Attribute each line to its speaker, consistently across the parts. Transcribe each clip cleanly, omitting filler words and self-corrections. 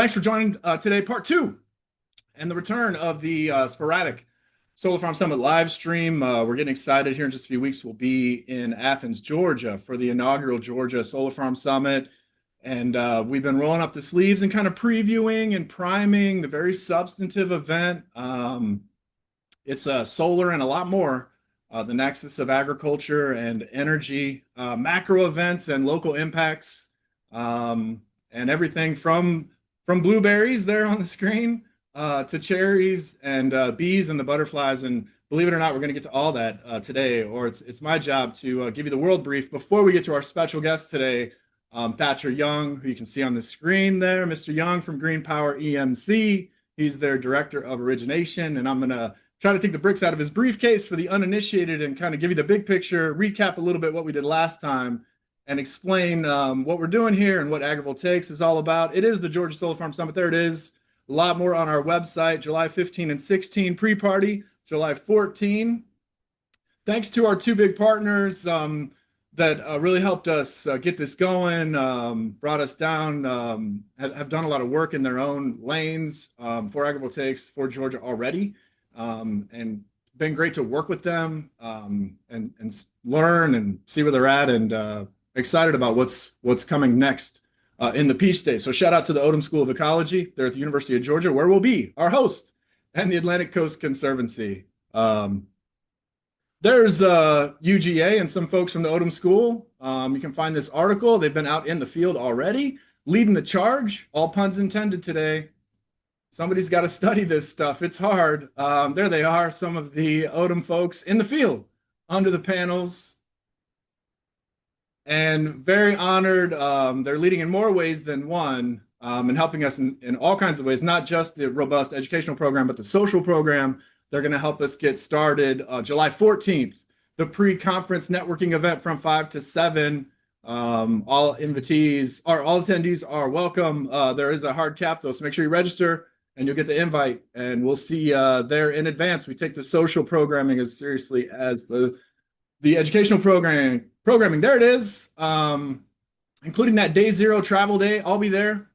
Speaker 1: Thanks for joining today, part two, and the return of the sporadic Solar Farm Summit live stream. We're getting excited here in just a few weeks. We'll be in Athens, Georgia for the inaugural Georgia Solar Farm Summit. And we've been rolling up the sleeves and kind of previewing and priming the very substantive event. It's solar and a lot more, the nexus of agriculture and energy, macro events and local impacts, and everything from blueberries there on the screen to cherries and bees and the butterflies. And believe it or not, we're going to get to all that today, or it's my job to give you the world brief before we get to our special guest today, Thatcher Young, who you can see on the screen there. Mr. Young from Green Power EMC. He's their director of Origination, and I'm going to try to take the bricks out of his briefcase for the uninitiated and kind of give you the big picture, recap a little bit what we did last time, and explain what we're doing here and what Agrivoltaics is all about. It is the Georgia Solar Farm Summit. There it is. A lot more on our website, July 15 and 16 pre-party, July 14. Thanks to our two big partners that really helped us get this going, brought us down, have done a lot of work in their own lanes for Agrivoltaics for Georgia already, and been great to work with them and learn and see where they're at, and excited about what's coming next in the Peach State. So shout out to the Odom School of Ecology. They're at the University of Georgia, where we'll be our host, and the Atlantic Coast Conservancy. There's UGA and some folks from the Odom School. You can find this article. They've been out in the field already, leading the charge. All puns intended today. Somebody's got to study this stuff. It's hard. There they are, some of the Odom folks in the field under the panels. And very honored. They're leading in more ways than one, and helping us in all kinds of ways, not just the robust educational program, but the social program. They're going to help us get started July 14th, the pre-conference networking event from 5 to 7. All invitees, or all attendees are welcome. There is a hard cap though, so make sure you register and you'll get the invite, and we'll see you there in advance. We take the social programming as seriously as the educational programming. There it is, including that day 0 travel day. I'll be there.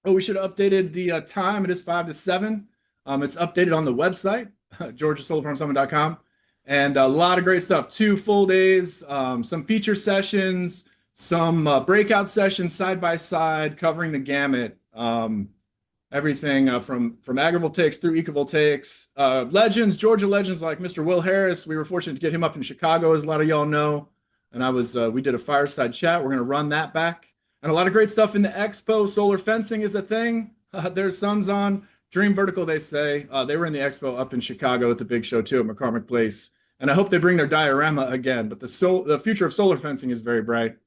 Speaker 1: Oh, we should have updated the time. It is 5 to 7. It's updated on the website, georgiasolarfarmsummit.com, and a lot of great stuff. 2 full days, some feature sessions, some breakout sessions side by side, covering the gamut. Everything from agrivoltaics through ecovoltaics. Legends, Georgia legends like Mr. Will Harris. We were fortunate to get him up in Chicago, as a lot of y'all know. And we did a fireside chat. We're going to run that back. And a lot of great stuff in the expo. Solar fencing is a thing. Their son's on. Dream vertical, they say. They were in the expo up in Chicago at the big show too, at McCormick Place. And I hope they bring their diorama again. But the future of solar fencing is very bright.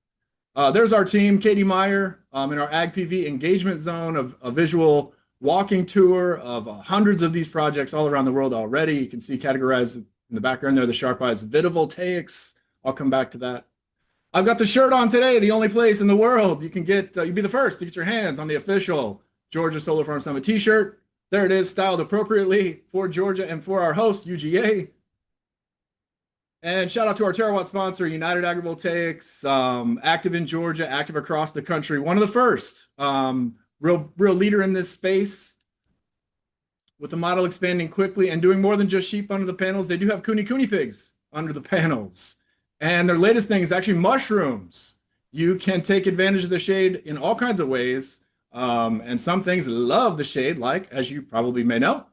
Speaker 1: There's our team, Katie Meyer, in our AgPV engagement zone, of a visual walking tour of hundreds of these projects all around the world already. You can see categorized in the background there, the sharp eyes, Agrivoltaics. I'll come back to that. I've got the shirt on today, the only place in the world you can get, you'll be the first to get your hands on the official Georgia Solar Farm Summit t-shirt. There it is, styled appropriately for Georgia and for our host, UGA. And shout out to our terawatt sponsor, United Agrivoltaics, active in Georgia, active across the country. One of the first, real leader in this space, with the model expanding quickly and doing more than just sheep under the panels. They do have cooney pigs under the panels. And their latest thing is actually mushrooms. You can take advantage of the shade in all kinds of ways. And some things love the shade, like, as you probably may know,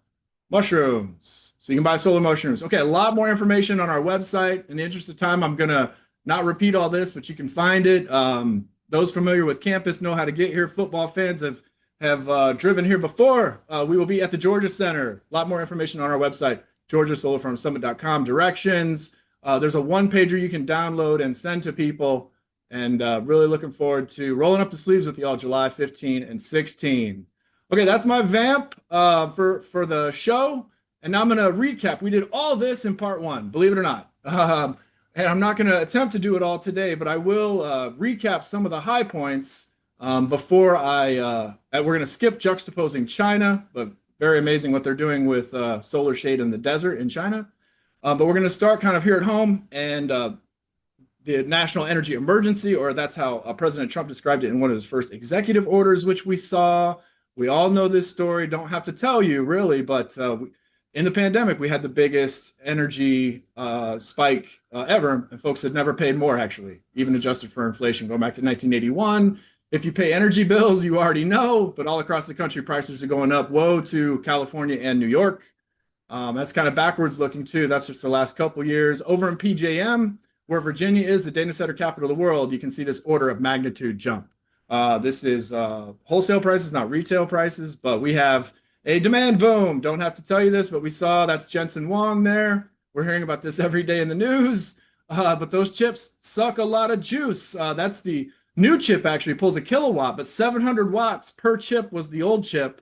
Speaker 1: mushrooms. So you can buy solar mushrooms. Okay, a lot more information on our website. In the interest of time, I'm going to not repeat all this, but you can find it. Those familiar with campus know how to get here. Football fans have driven here before. We will be at the Georgia Center. A lot more information on our website, georgiasolarfarmsummit.com. Directions. There's a one-pager you can download and send to people. And really looking forward to rolling up the sleeves with y'all July 15 and 16. Okay, that's my vamp for the show. And now I'm going to recap. We did all this in part 1, believe it or not. And I'm not going to attempt to do it all today, but I will recap some of the high points before we're going to skip juxtaposing China, but very amazing what they're doing with solar shade in the desert in China. But we're going to start kind of here at home, and the national energy emergency, or that's how President Trump described it in one of his first executive orders, which we saw. We all know this story. Don't have to tell you really, but in the pandemic, we had the biggest energy spike ever, and folks had never paid more, actually, even adjusted for inflation, going back to 1981. If you pay energy bills, you already know, but all across the country, prices are going up. Woe to California and New York. That's kind of backwards looking too. That's just the last couple years. Over in PJM, where Virginia is, the data center capital of the world, you can see this order of magnitude jump. This is wholesale prices, not retail prices, but we have a demand boom. Don't have to tell you this, but we saw that's Jensen Huang there. We're hearing about this every day in the news, but those chips suck a lot of juice. That's the new chip actually pulls a kilowatt, but 700 watts per chip was the old chip.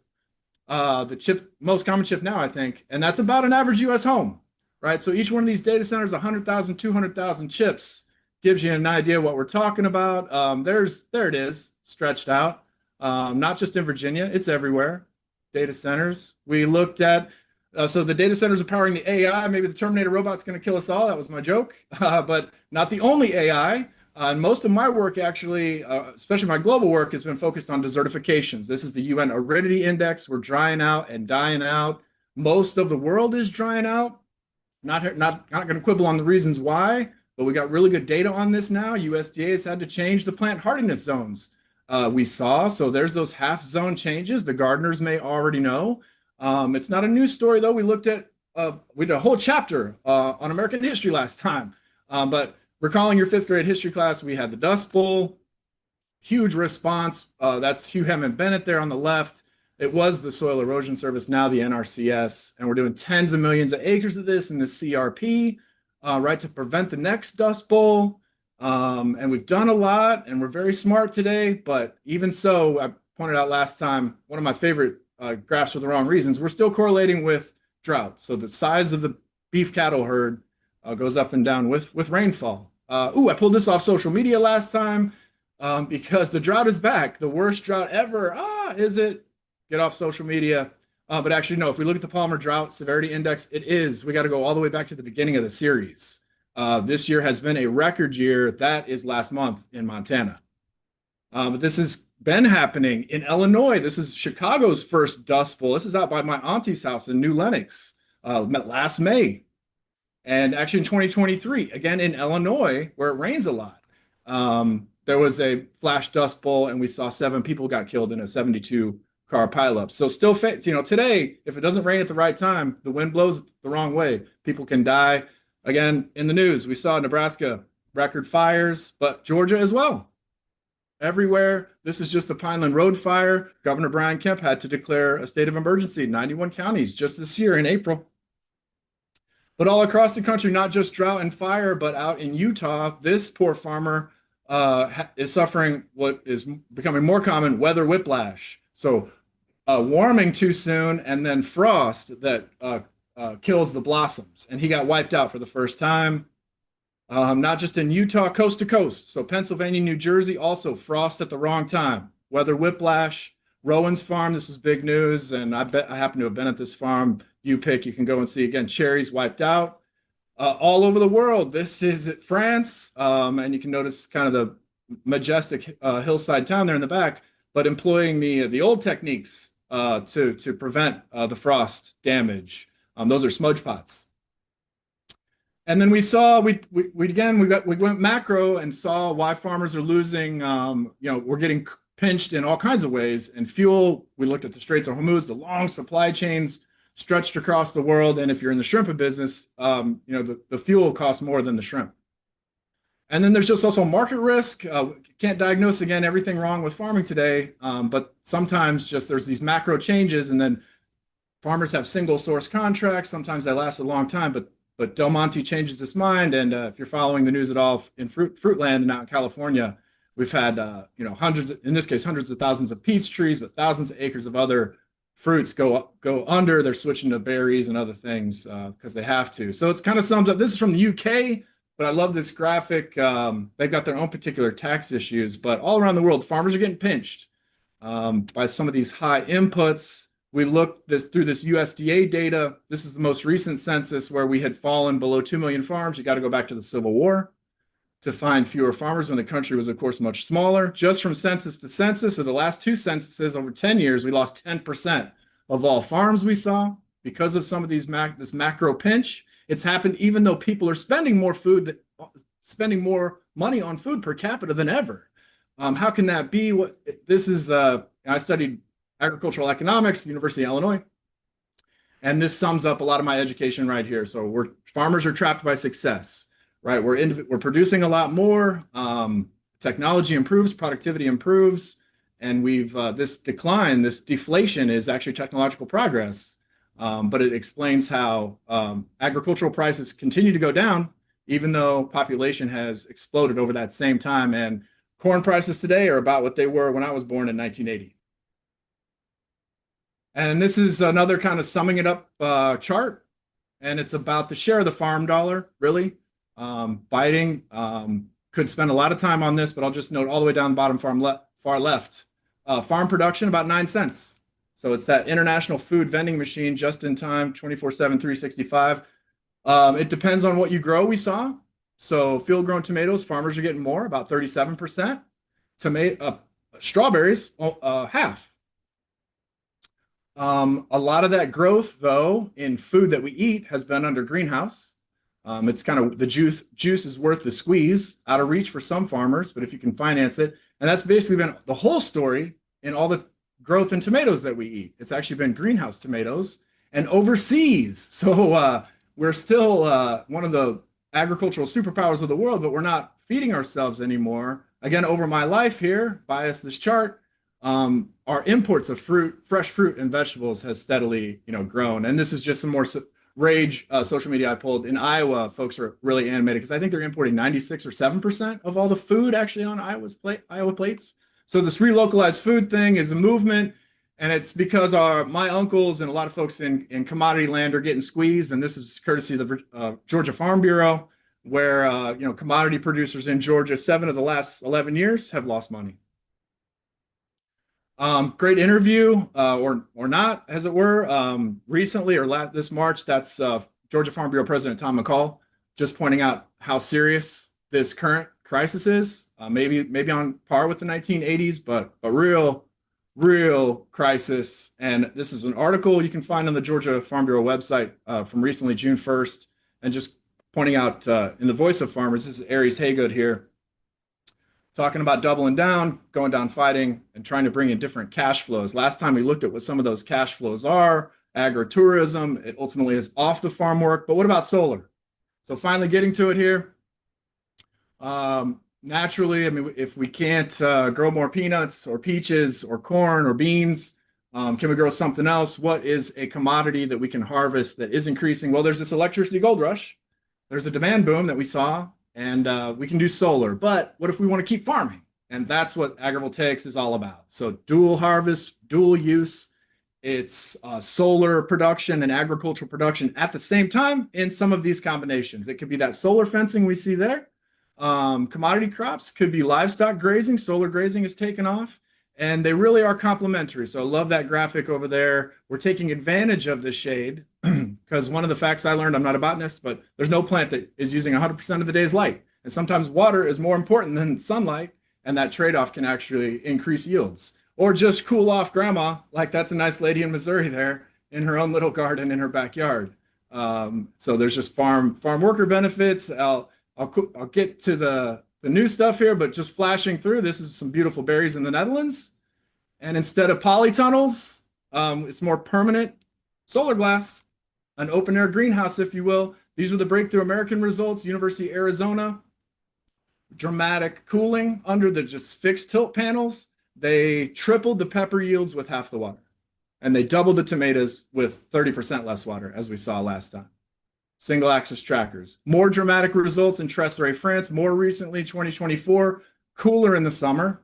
Speaker 1: The chip, most common chip now, I think, and that's about an average US home, right? So each one of these data centers, 100,000, 200,000 chips, gives you an idea what we're talking about. There it is, stretched out. Not just in Virginia, it's everywhere. Data centers. We looked at, so the data centers are powering the AI. Maybe the Terminator robot's going to kill us all. That was my joke, but not the only AI. And most of my work, actually, especially my global work, has been focused on desertifications. This is the UN Aridity Index. We're drying out and dying out. Most of the world is drying out. Not going to quibble on the reasons why, but we got really good data on this now. USDA has had to change the plant hardiness zones we saw. So there's those half zone changes. The gardeners may already know. It's not a news story, though. We looked at, we did a whole chapter on American history last time, but recalling your fifth grade history class, we had the Dust Bowl, huge response. That's Hugh Hammond Bennett there on the left. It was the Soil Erosion Service, now the NRCS, and we're doing tens of millions of acres of this in the CRP, right, to prevent the next Dust Bowl. And we've done a lot, and we're very smart today, but even so, I pointed out last time, one of my favorite graphs for the wrong reasons, we're still correlating with drought. So the size of the beef cattle herd goes up and down with rainfall. I pulled this off social media last time because the drought is back. The worst drought ever. Is it? Get off social media. But actually, no, if we look at the Palmer Drought Severity Index, it is. We got to go all the way back to the beginning of the series. This year has been a record year. That is last month in Montana. But this has been happening in Illinois. This is Chicago's first Dust Bowl. This is out by my auntie's house in New Lenox last May. And actually in 2023, again in Illinois, where it rains a lot, there was a flash dust bowl, and we saw 7 people got killed in a 72-car pileup. So still, today, if it doesn't rain at the right time, the wind blows the wrong way, people can die. Again, in the news, we saw Nebraska record fires, but Georgia as well. Everywhere. This is just the Pineland Road fire. Governor Brian Kemp had to declare a state of emergency in 91 counties just this year in April. But all across the country, not just drought and fire, but out in Utah, this poor farmer is suffering what is becoming more common, weather whiplash. So warming too soon and then frost that kills the blossoms. And he got wiped out for the first time. Not just in Utah, coast to coast. So Pennsylvania, New Jersey, also frost at the wrong time. Weather whiplash. Rowan's farm, this was big news, and I happen to have been at this farm. You can go and see again, cherries wiped out. All over the world, this is France, and you can notice kind of the majestic hillside town there in the back, but employing the old techniques to prevent the frost damage. Those are smudge pots. And then we saw, we went macro and saw why farmers are losing, we're getting pinched in all kinds of ways. And fuel, we looked at the Straits of Hormuz, the long supply chains stretched across the world. And if you're in the shrimp business, the fuel costs more than the shrimp. And then there's just also market risk. Can't diagnose, again, everything wrong with farming today, but sometimes just there's these macro changes, and then farmers have single source contracts. Sometimes they last a long time, but Del Monte changes its mind. And if you're following the news at all in Fruitland and out in California, we've had hundreds of thousands of peach trees, but thousands of acres of other fruits go under. They're switching to berries and other things because they have to. So it kind of sums up. This is from the UK, but I love this graphic. They've got their own particular tax issues, but all around the world, farmers are getting pinched by some of these high inputs. We looked through this USDA data. This is the most recent census where we had fallen below 2 million farms. You got to go back to the Civil War. to find fewer farmers when the country was, of course, much smaller. Just from census to census, so the last two censuses over 10 years, we lost 10% of all farms we saw because of some of these this macro pinch. It's happened even though people are spending more spending more money on food per capita than ever. How can that be? This is, I studied agricultural economics, University of Illinois, and this sums up a lot of my education right here. So farmers are trapped by success, right? We're producing a lot more. Technology improves, productivity improves, and this deflation is actually technological progress. But it explains how agricultural prices continue to go down, even though population has exploded over that same time. And corn prices today are about what they were when I was born in 1980. And this is another kind of summing it up chart. And it's about the share of the farm dollar, really. Biden could spend a lot of time on this, but I'll just note all the way down the bottom far left. Farm production, about 9 cents. So it's that international food vending machine, just in time, 24/7, 365. It depends on what you grow, we saw. So field-grown tomatoes, farmers are getting more, about 37%. Strawberries, half. A lot of that growth, though, in food that we eat has been under greenhouse. It's kind of the juice is worth the squeeze, out of reach for some farmers, but if you can finance it. And that's basically been the whole story in all the growth in tomatoes that we eat. It's actually been greenhouse tomatoes and overseas. So we're still one of the agricultural superpowers of the world, but we're not feeding ourselves anymore. Again, over my life here, bias this chart, our imports of fresh fruit and vegetables has steadily, grown. And this is just some more rage social media I pulled. In Iowa, folks are really animated because I think they're importing 96 or 7% of all the food actually on Iowa plates. So this relocalized food thing is a movement, and it's because my uncles and a lot of folks in commodity land are getting squeezed, and this is courtesy of the Georgia Farm Bureau, where commodity producers in Georgia, 7 of the last 11 years have lost money. Great interview, or not, as it were, recently or this March. That's Georgia Farm Bureau President Tom McCall, just pointing out how serious this current crisis is. Maybe on par with the 1980s, but a real crisis. And this is an article you can find on the Georgia Farm Bureau website from recently, June 1st, and just pointing out in the voice of farmers. This is Aries Haygood here, talking about doubling down, going down fighting, and trying to bring in different cash flows. Last time we looked at what some of those cash flows are, agritourism, it ultimately is off the farm work, but what about solar? So finally getting to it here. Naturally, I mean, if we can't grow more peanuts or peaches or corn or beans, can we grow something else? What is a commodity that we can harvest that is increasing? Well, there's this electricity gold rush. There's a demand boom that we saw, and we can do solar. But what if we want to keep farming? And that's what agrivoltaics is all about. So dual harvest, dual use. It's solar production and agricultural production at the same time in some of these combinations. It could be that solar fencing we see there. Commodity crops could be livestock grazing. Solar grazing is taken off, and they really are complementary. So I love that graphic over there. We're taking advantage of the shade because one of the facts I learned, I'm not a botanist, but there's no plant that is using 100% of the day's light. And sometimes water is more important than sunlight, and that trade-off can actually increase yields. Or just cool off grandma, like that's a nice lady in Missouri there in her own little garden in her backyard. So there's just farm worker benefits. I'll get to the new stuff here, but just flashing through, this is some beautiful berries in the Netherlands. And instead of polytunnels, it's more permanent solar glass, an open air greenhouse, if you will. These are the breakthrough American results, University of Arizona. Dramatic cooling under the just fixed tilt panels. They tripled the pepper yields with half the water. And they doubled the tomatoes with 30% less water, as we saw last time. Single axis trackers. More dramatic results in Trèsseray, France. More recently, 2024, cooler in the summer,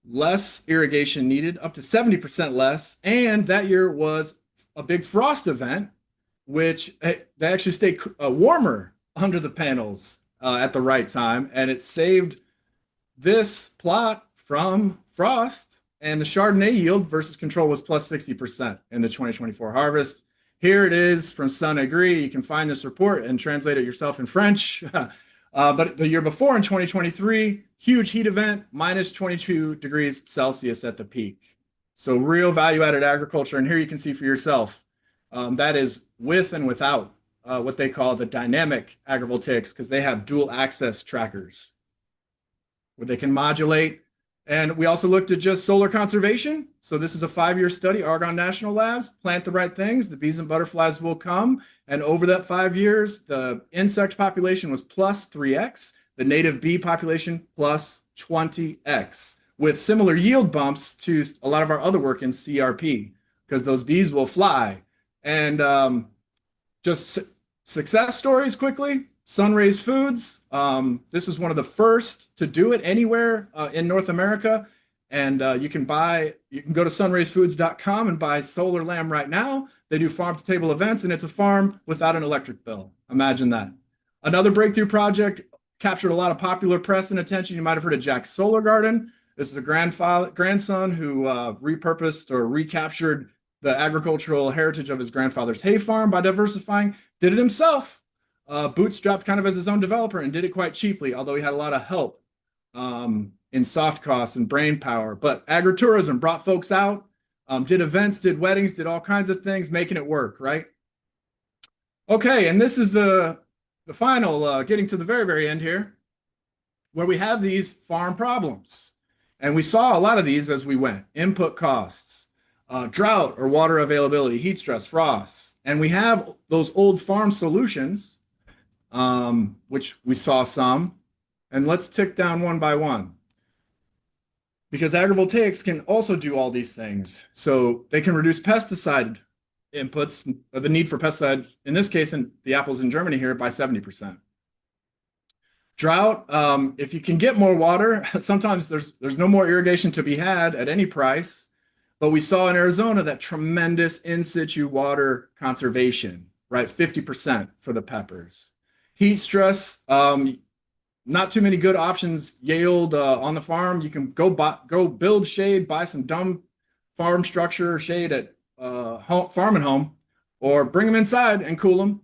Speaker 1: less irrigation needed, up to 70% less. And that year was a big frost event, which they actually stayed warmer under the panels at the right time. And it saved this plot from frost. And the Chardonnay yield versus control was plus 60% in the 2024 harvest. Here it is from Sun Agri. You can find this report and translate it yourself in French. But the year before in 2023, huge heat event, minus 22 degrees Celsius at the peak. So real value-added agriculture. And here you can see for yourself, that is with and without what they call the dynamic agrivoltaics, because they have dual access trackers where they can modulate. And we also looked at just solar conservation. So this is a 5-year study, Argonne National Labs. Plant the right things, the bees and butterflies will come. And over that 5 years, the insect population was plus 3x, the native bee population plus 20x, with similar yield bumps to a lot of our other work in CRP, because those bees will fly. And just success stories quickly. Sunrays Foods. This was one of the first to do it anywhere in North America. And you can go to sunraysfoods.com and buy solar lamb right now. They do farm to table events, and it's a farm without an electric bill. Imagine that. Another breakthrough project captured a lot of popular press and attention. You might have heard of Jack's Solar Garden. This is a grandson who repurposed or recaptured the agricultural heritage of his grandfather's hay farm by diversifying. Did it himself. Bootstrapped kind of as his own developer, and did it quite cheaply, although he had a lot of help in soft costs and brain power. But agritourism brought folks out, did events, did weddings, did all kinds of things, making it work, right? Okay, and this is the final, getting to the very, very end here, where we have these farm problems. And we saw a lot of these as we went. Input costs, drought or water availability, heat stress, frost. And we have those old farm solutions, which we saw some. And let's tick down one by one, because agrivoltaics can also do all these things. So they can reduce pesticide inputs, the need for pesticide, in this case, in the apples in Germany here, by 70%. Drought, if you can get more water, sometimes there's no more irrigation to be had at any price. But we saw in Arizona that tremendous in situ water conservation, right? 50% for the peppers. Heat stress, not too many good options yield on the farm. You can go build shade, buy some dumb farm structure shade at Farm and Home, or bring them inside and cool them,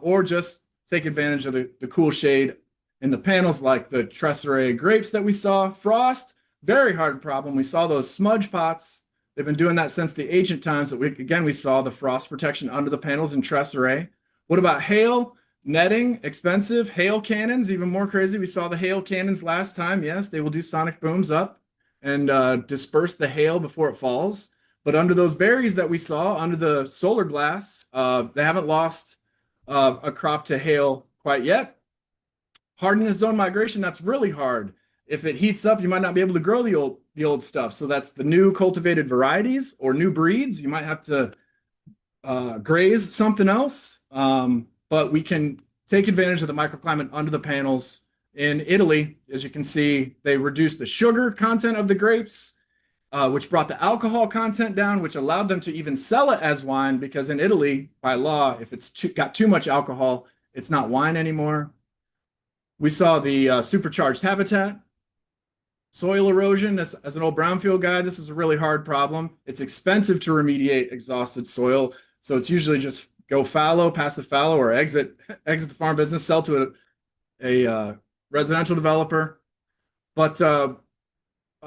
Speaker 1: or just take advantage of the cool shade in the panels, like the Tresserae grapes that we saw. Frost, very hard problem. We saw those smudge pots. They've been doing that since the ancient times, but we saw the frost protection under the panels in Tresserae. What about hail? Netting, expensive. Hail cannons, even more crazy. We saw the hail cannons last time. Yes, they will do sonic booms up and disperse the hail before it falls. But under those berries that we saw, under the solar glass, they haven't lost a crop to hail quite yet. Hardness zone migration, that's really hard. If it heats up, you might not be able to grow the old stuff. So that's the new cultivated varieties or new breeds. You might have to graze something else. But we can take advantage of the microclimate under the panels. In Italy, as you can see, they reduced the sugar content of the grapes, which brought the alcohol content down, which allowed them to even sell it as wine, because in Italy, by law, if it's got too much alcohol, it's not wine anymore. We saw the supercharged habitat. Soil erosion, as an old brownfield guy, this is a really hard problem. It's expensive to remediate exhausted soil, so it's usually just go fallow, passive fallow, or exit the farm business, sell to a residential developer. But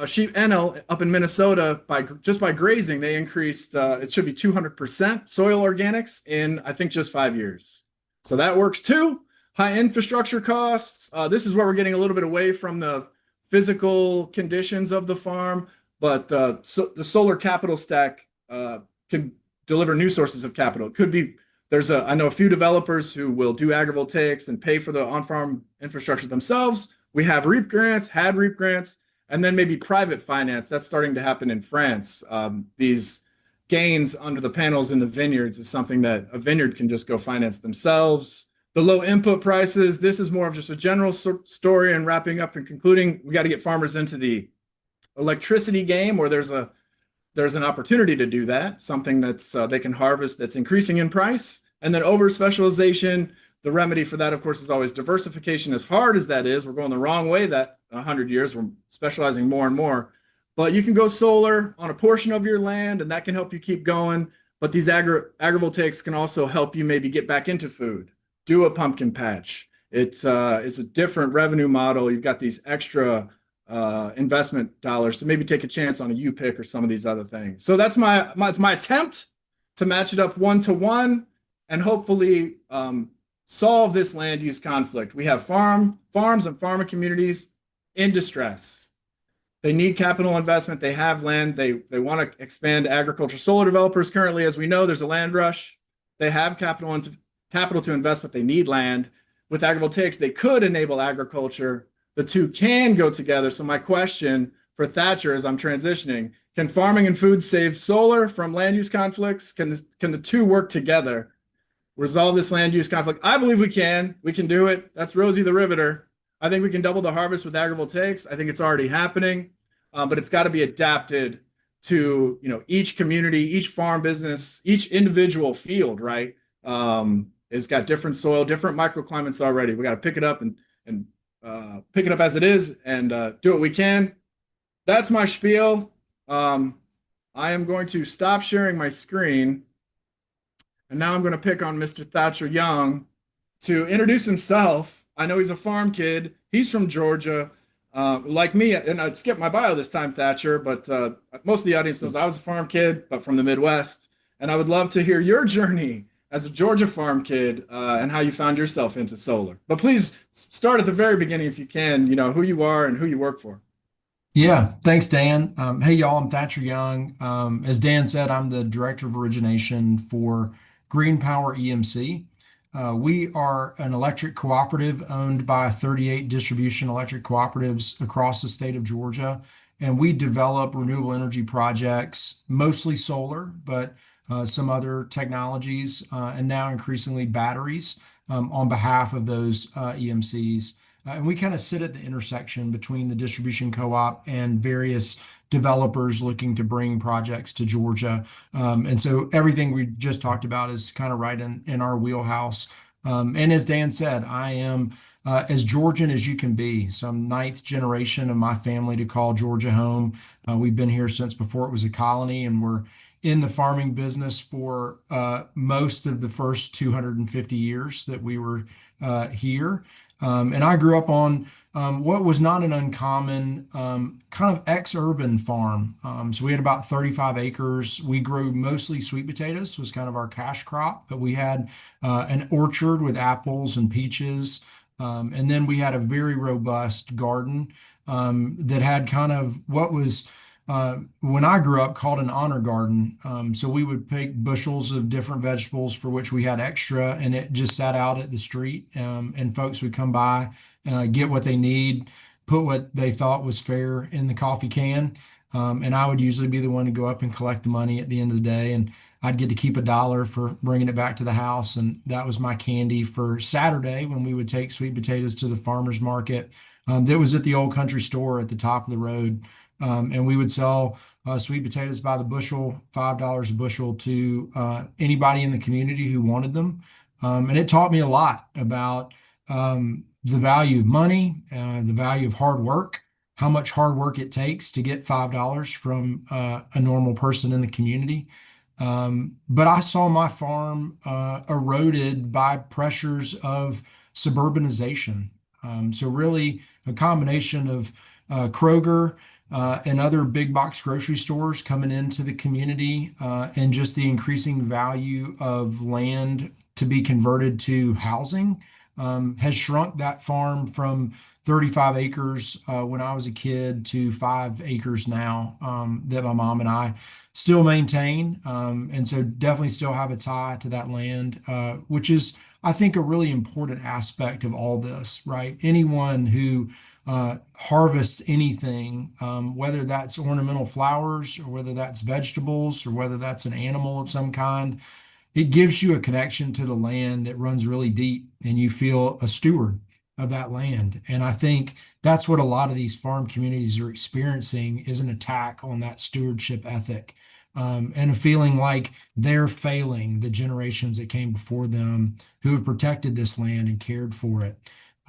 Speaker 1: sheep Enel up in Minnesota, just by grazing, they increased, it should be 200% soil organics in, I think, just 5 years. So that works too. High infrastructure costs. This is where we're getting a little bit away from the physical conditions of the farm, but so the solar capital stack can deliver new sources of capital. It could be, I know a few developers who will do agrivoltaics and pay for the on-farm infrastructure themselves. We have REAP grants, had REAP grants, and then maybe private finance. That's starting to happen in France. These gains under the panels in the vineyards is something that a vineyard can just go finance themselves. The low input prices, this is more of just a general story, and wrapping up and concluding, we got to get farmers into the electricity game where there's an opportunity to do that, something that's they can harvest that's increasing in price. And then over specialization, the remedy for that, of course, is always diversification. As hard as that is, we're going the wrong way that 100 years, we're specializing more and more. But you can go solar on a portion of your land, and that can help you keep going. But these agrivoltaics can also help you maybe get back into food, do a pumpkin patch. It's a different revenue model. You've got these extra investment dollars to maybe take a chance on a U-pick or some of these other things. So that's my attempt to match it up 1-to-1 and hopefully solve this land use conflict. We have farms and farmer communities in distress. They need capital investment. They have land. They want to expand agriculture. Solar developers currently, as we know, there's a land rush. They have capital to invest, but they need land. With agrivoltaics, they could enable agriculture. The two can go together. So my question for Thatcher as I'm transitioning, can farming and food save solar from land use conflicts? Can the two work together? Resolve this land use conflict? I believe we can. We can do it. That's Rosie the Riveter. I think we can double the harvest with agrivoltaics. I think it's already happening, but it's got to be adapted to each community, each farm business, each individual field. Right? It's got different soil, different microclimates already. We got to pick it up and pick it up as it is and do what we can. That's my spiel. I am going to stop sharing my screen. And now I'm going to pick on Mr. Thatcher Young to introduce himself. I know he's a farm kid. He's from Georgia, like me. And I skipped my bio this time, Thatcher, but most of the audience knows I was a farm kid, but from the Midwest. And I would love to hear your journey as a Georgia farm kid and how you found yourself into solar. But please start at the very beginning if you can, who you are and who you work for.
Speaker 2: Yeah, thanks, Dan. Hey, y'all, I'm Thatcher Young. As Dan said, I'm the director of origination for Green Power EMC. We are an electric cooperative owned by 38 distribution electric cooperatives across the state of Georgia. And we develop renewable energy projects, mostly solar, but some other technologies, and now increasingly batteries on behalf of those EMCs. And we kind of sit at the intersection between the distribution co-op and various developers looking to bring projects to Georgia. And so everything we just talked about is kind of right in our wheelhouse. And as Dan said, I am as Georgian as you can be. So I'm ninth generation of my family to call Georgia home. We've been here since before it was a colony, and we're in the farming business for most of the first 250 years that we were here. And I grew up on what was not an uncommon kind of ex-urban farm. So we had about 35 acres. We grew mostly sweet potatoes, was kind of our cash crop, but we had an orchard with apples and peaches. And then we had a very robust garden that had kind of what was when I grew up called an honor garden. So we would pick bushels of different vegetables for which we had extra, and it just sat out at the street. And folks would come by, get what they need, put what they thought was fair in the coffee can. And I would usually be the one to go up and collect the money at the end of the day. And I'd get to keep $1 for bringing it back to the house. And that was my candy for Saturday when we would take sweet potatoes to the farmer's market. That was at the old country store at the top of the road. And we would sell sweet potatoes by the bushel, $5 a bushel to anybody in the community who wanted them. And it taught me a lot about the value of money, the value of hard work, how much hard work it takes to get $5 from a normal person in the community. But I saw my farm eroded by pressures of suburbanization. So really a combination of Kroger and other big box grocery stores coming into the community, and just the increasing value of land to be converted to housing has shrunk that farm from 35 acres when I was a kid to 5 acres now that my mom and I still maintain. And so definitely still have a tie to that land, which is, I think, a really important aspect of all this, right? Anyone who harvests anything, whether that's ornamental flowers or whether that's vegetables or whether that's an animal of some kind, it gives you a connection to the land that runs really deep, and you feel a steward of that land. And I think that's what a lot of these farm communities are experiencing, is an attack on that stewardship ethic, and a feeling like they're failing the generations that came before them who have protected this land and cared for it.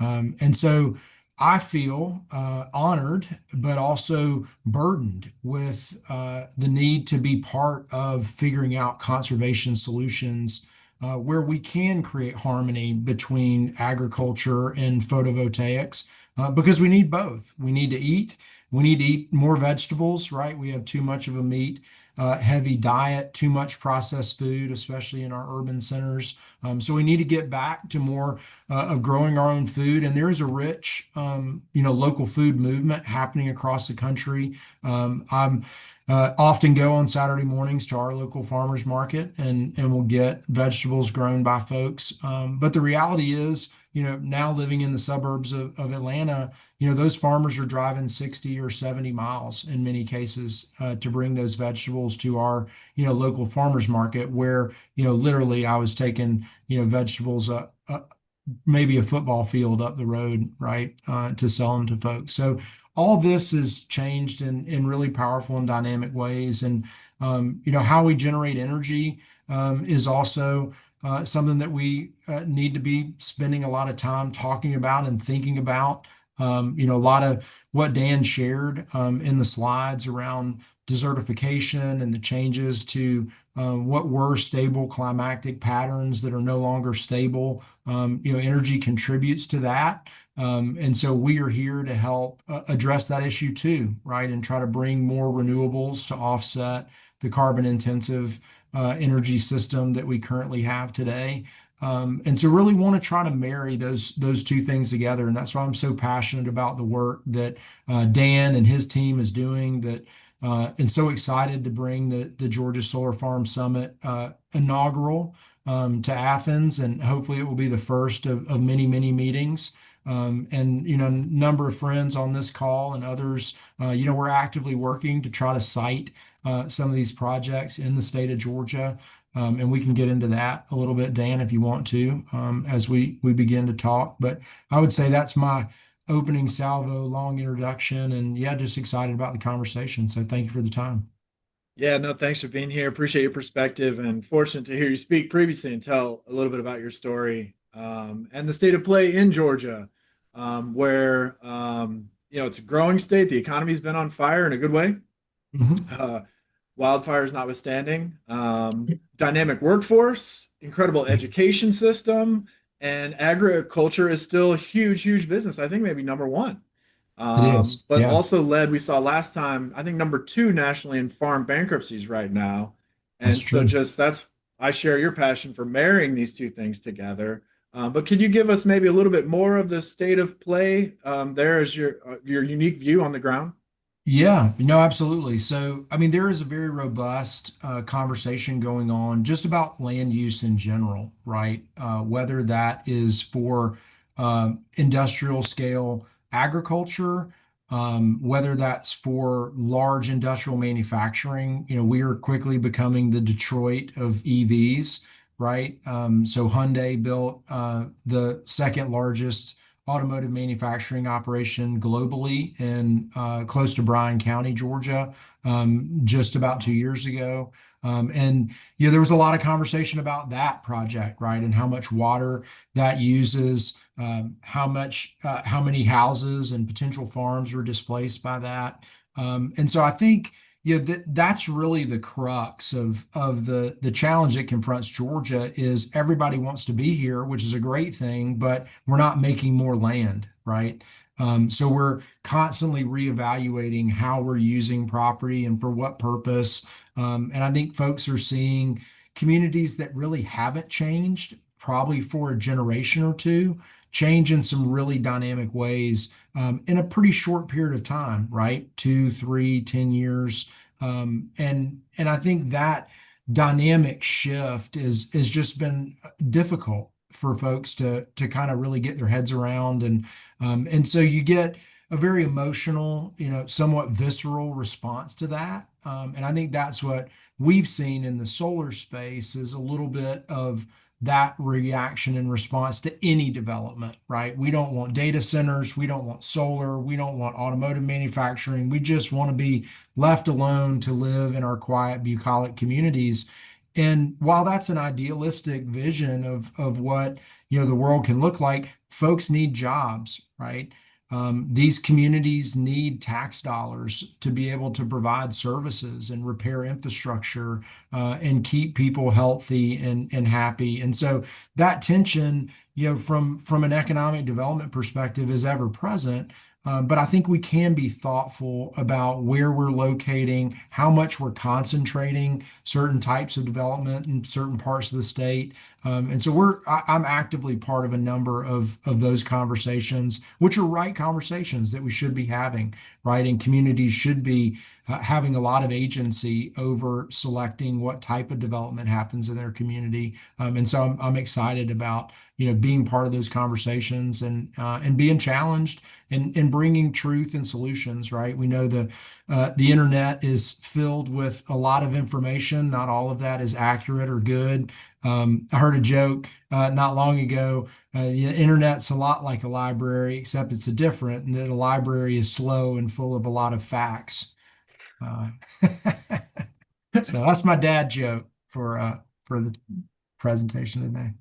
Speaker 2: And so I feel honored, but also burdened with the need to be part of figuring out conservation solutions where we can create harmony between agriculture and photovoltaics, because we need both. We need to eat. We need to eat more vegetables, right? We have too much of a meat heavy diet, too much processed food, especially in our urban centers. So we need to get back to more of growing our own food. And there is a rich, local food movement happening across the country. I'm often go on Saturday mornings to our local farmers market, and we'll get vegetables grown by folks. But the reality is, now living in the suburbs of Atlanta, those farmers are driving 60 or 70 miles in many cases to bring those vegetables to our, local farmers market where, literally I was taking, vegetables maybe a football field up the road, right, to sell them to folks. So all this has changed in really powerful and dynamic ways. And, how we generate energy is also something that we need to be spending a lot of time talking about and thinking about. A lot of what Dan shared in the slides around desertification and the changes to what were stable climatic patterns that are no longer stable. Energy contributes to that. And so we are here to help address that issue too, right? And try to bring more renewables to offset the carbon intensive energy system that we currently have today. And so really want to try to marry those two things together. And that's why I'm so passionate about the work that Dan and his team is doing, that and so excited to bring the Georgia Solar Farm Summit inaugural to Athens. And hopefully it will be the first of many, many meetings. And, a number of friends on this call and others, we're actively working to try to cite some of these projects in the state of Georgia. And we can get into that a little bit, Dan, if you want to, as we begin to talk. But I would say that's my opening salvo, long introduction, and yeah, just excited about the conversation. So thank you for the time.
Speaker 1: Yeah, no, thanks for being here. Appreciate your perspective, and fortunate to hear you speak previously and tell a little bit about your story and the state of play in Georgia, where it's a growing state. The economy's been on fire in a good way.
Speaker 2: Mhm.
Speaker 1: Uh, Wildfires notwithstanding, dynamic workforce, incredible education system, and agriculture is still a huge, huge business. I think maybe number one.
Speaker 2: It is.
Speaker 1: But
Speaker 2: Yeah,
Speaker 1: also led, we saw last time, I think number two nationally in farm bankruptcies right now.
Speaker 2: that's
Speaker 1: And so
Speaker 2: true.
Speaker 1: I share your passion for marrying these two things together. But could you give us maybe a little bit more of the state of play there as your unique view on the ground?
Speaker 2: Yeah, no, absolutely. So, I mean, there is a very robust conversation going on just about land use in general, right? Whether that is for industrial scale agriculture, whether that's for large industrial manufacturing. We are quickly becoming the Detroit of EVs, right? So Hyundai built the second largest automotive manufacturing operation globally in close to Bryan County, Georgia, just about 2 years ago. And there was a lot of conversation about that project, right, and how much water that uses, how many houses and potential farms were displaced by that. And so I think that's really the crux of the challenge that confronts Georgia is everybody wants to be here, which is a great thing, but we're not making more land, right? So we're constantly reevaluating how we're using property and for what purpose. And I think folks are seeing communities that really haven't changed, probably for a generation or two, change in some really dynamic ways in a pretty short period of time, right? 2, 3, 10 years. And I think that dynamic shift is just been difficult for folks to kind of really get their heads around. And so you get a very emotional, somewhat visceral response to that. And I think that's what we've seen in the solar space is a little bit of that reaction in response to any development, right? We don't want data centers. We don't want solar. We don't want automotive manufacturing. We just want to be left alone to live in our quiet, bucolic communities. And while that's an idealistic vision of what, the world can look like, folks need jobs, right? These communities need tax dollars to be able to provide services and repair infrastructure and keep people healthy and happy. And so that tension, from an economic development perspective, is ever present. But I think we can be thoughtful about where we're locating, how much we're concentrating certain types of development in certain parts of the state. And so I'm actively part of a number of those conversations, which are right conversations that we should be having, right? And communities should be having a lot of agency over selecting what type of development happens in their community. And so I'm excited about, being part of those conversations and being challenged and bringing truth and solutions, right? We know the internet is filled with a lot of information. Not all of that is accurate or good. I heard a joke not long ago. The internet's a lot like a library, except it's a different, and that a library is slow and full of a lot of facts. Uh, so that's my dad joke for the presentation today.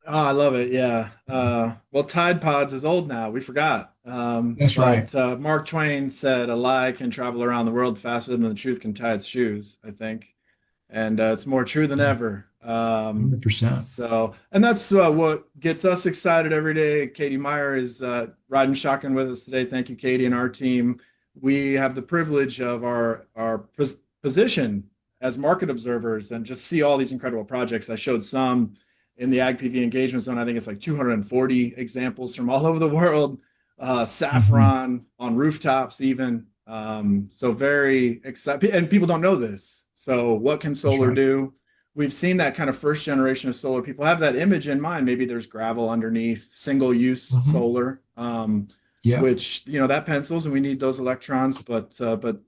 Speaker 1: Oh, I love it. Yeah. Well, Tide Pods is old now. We forgot.
Speaker 2: That's right.
Speaker 1: But Mark Twain said a lie can travel around the world faster than the truth can tie its shoes, I think. And it's more true than ever.
Speaker 2: 100%.
Speaker 1: And that's what gets us excited every day. Katie Meyer is riding shotgun with us today. Thank you, Katie, and our team. We have the privilege of our position as market observers and just see all these incredible projects. I showed some in the AgPV engagement zone. I think it's like 240 examples from all over the world.
Speaker 2: Mhm.
Speaker 1: Saffron on rooftops, even. So very exciting. And people don't know this. So what can
Speaker 2: That's
Speaker 1: solar
Speaker 2: right.
Speaker 1: do? We've seen that kind of first generation of solar. People have that image in mind. Maybe there's gravel underneath, single use
Speaker 2: Mhm.
Speaker 1: solar,
Speaker 2: Yeah.
Speaker 1: which that pencils, and we need those electrons. But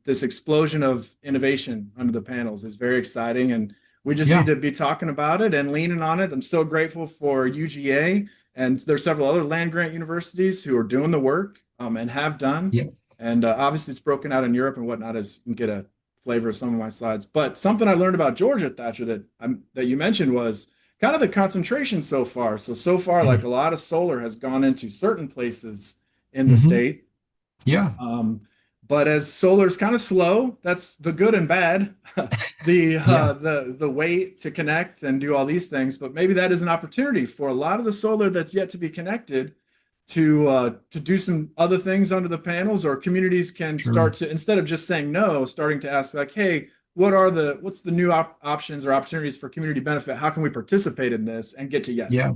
Speaker 1: this explosion of innovation under the panels is very exciting, and we just need
Speaker 2: Yeah.
Speaker 1: to be talking about it and leaning on it. I'm so grateful for UGA, and there's several other land grant universities who are doing the work and have done.
Speaker 2: Yeah.
Speaker 1: And obviously, it's broken out in Europe and whatnot, as you can get a flavor of some of my slides. But something I learned about Georgia, Thatcher, that you mentioned was kind of the concentration so far. So far, like a lot of solar has gone into certain places in the
Speaker 2: Hmm.
Speaker 1: state.
Speaker 2: Yeah.
Speaker 1: Um, but as solar is kind of slow, that's the good and bad.
Speaker 2: Yeah.
Speaker 1: The wait to connect and do all these things, but maybe that is an opportunity for a lot of the solar that's yet to be connected to do some other things under the panels, or communities can
Speaker 2: Sure.
Speaker 1: start to, instead of just saying no, starting to ask like, hey, what's the new options or opportunities for community benefit? How can we participate in this and get to yes?
Speaker 2: Yeah.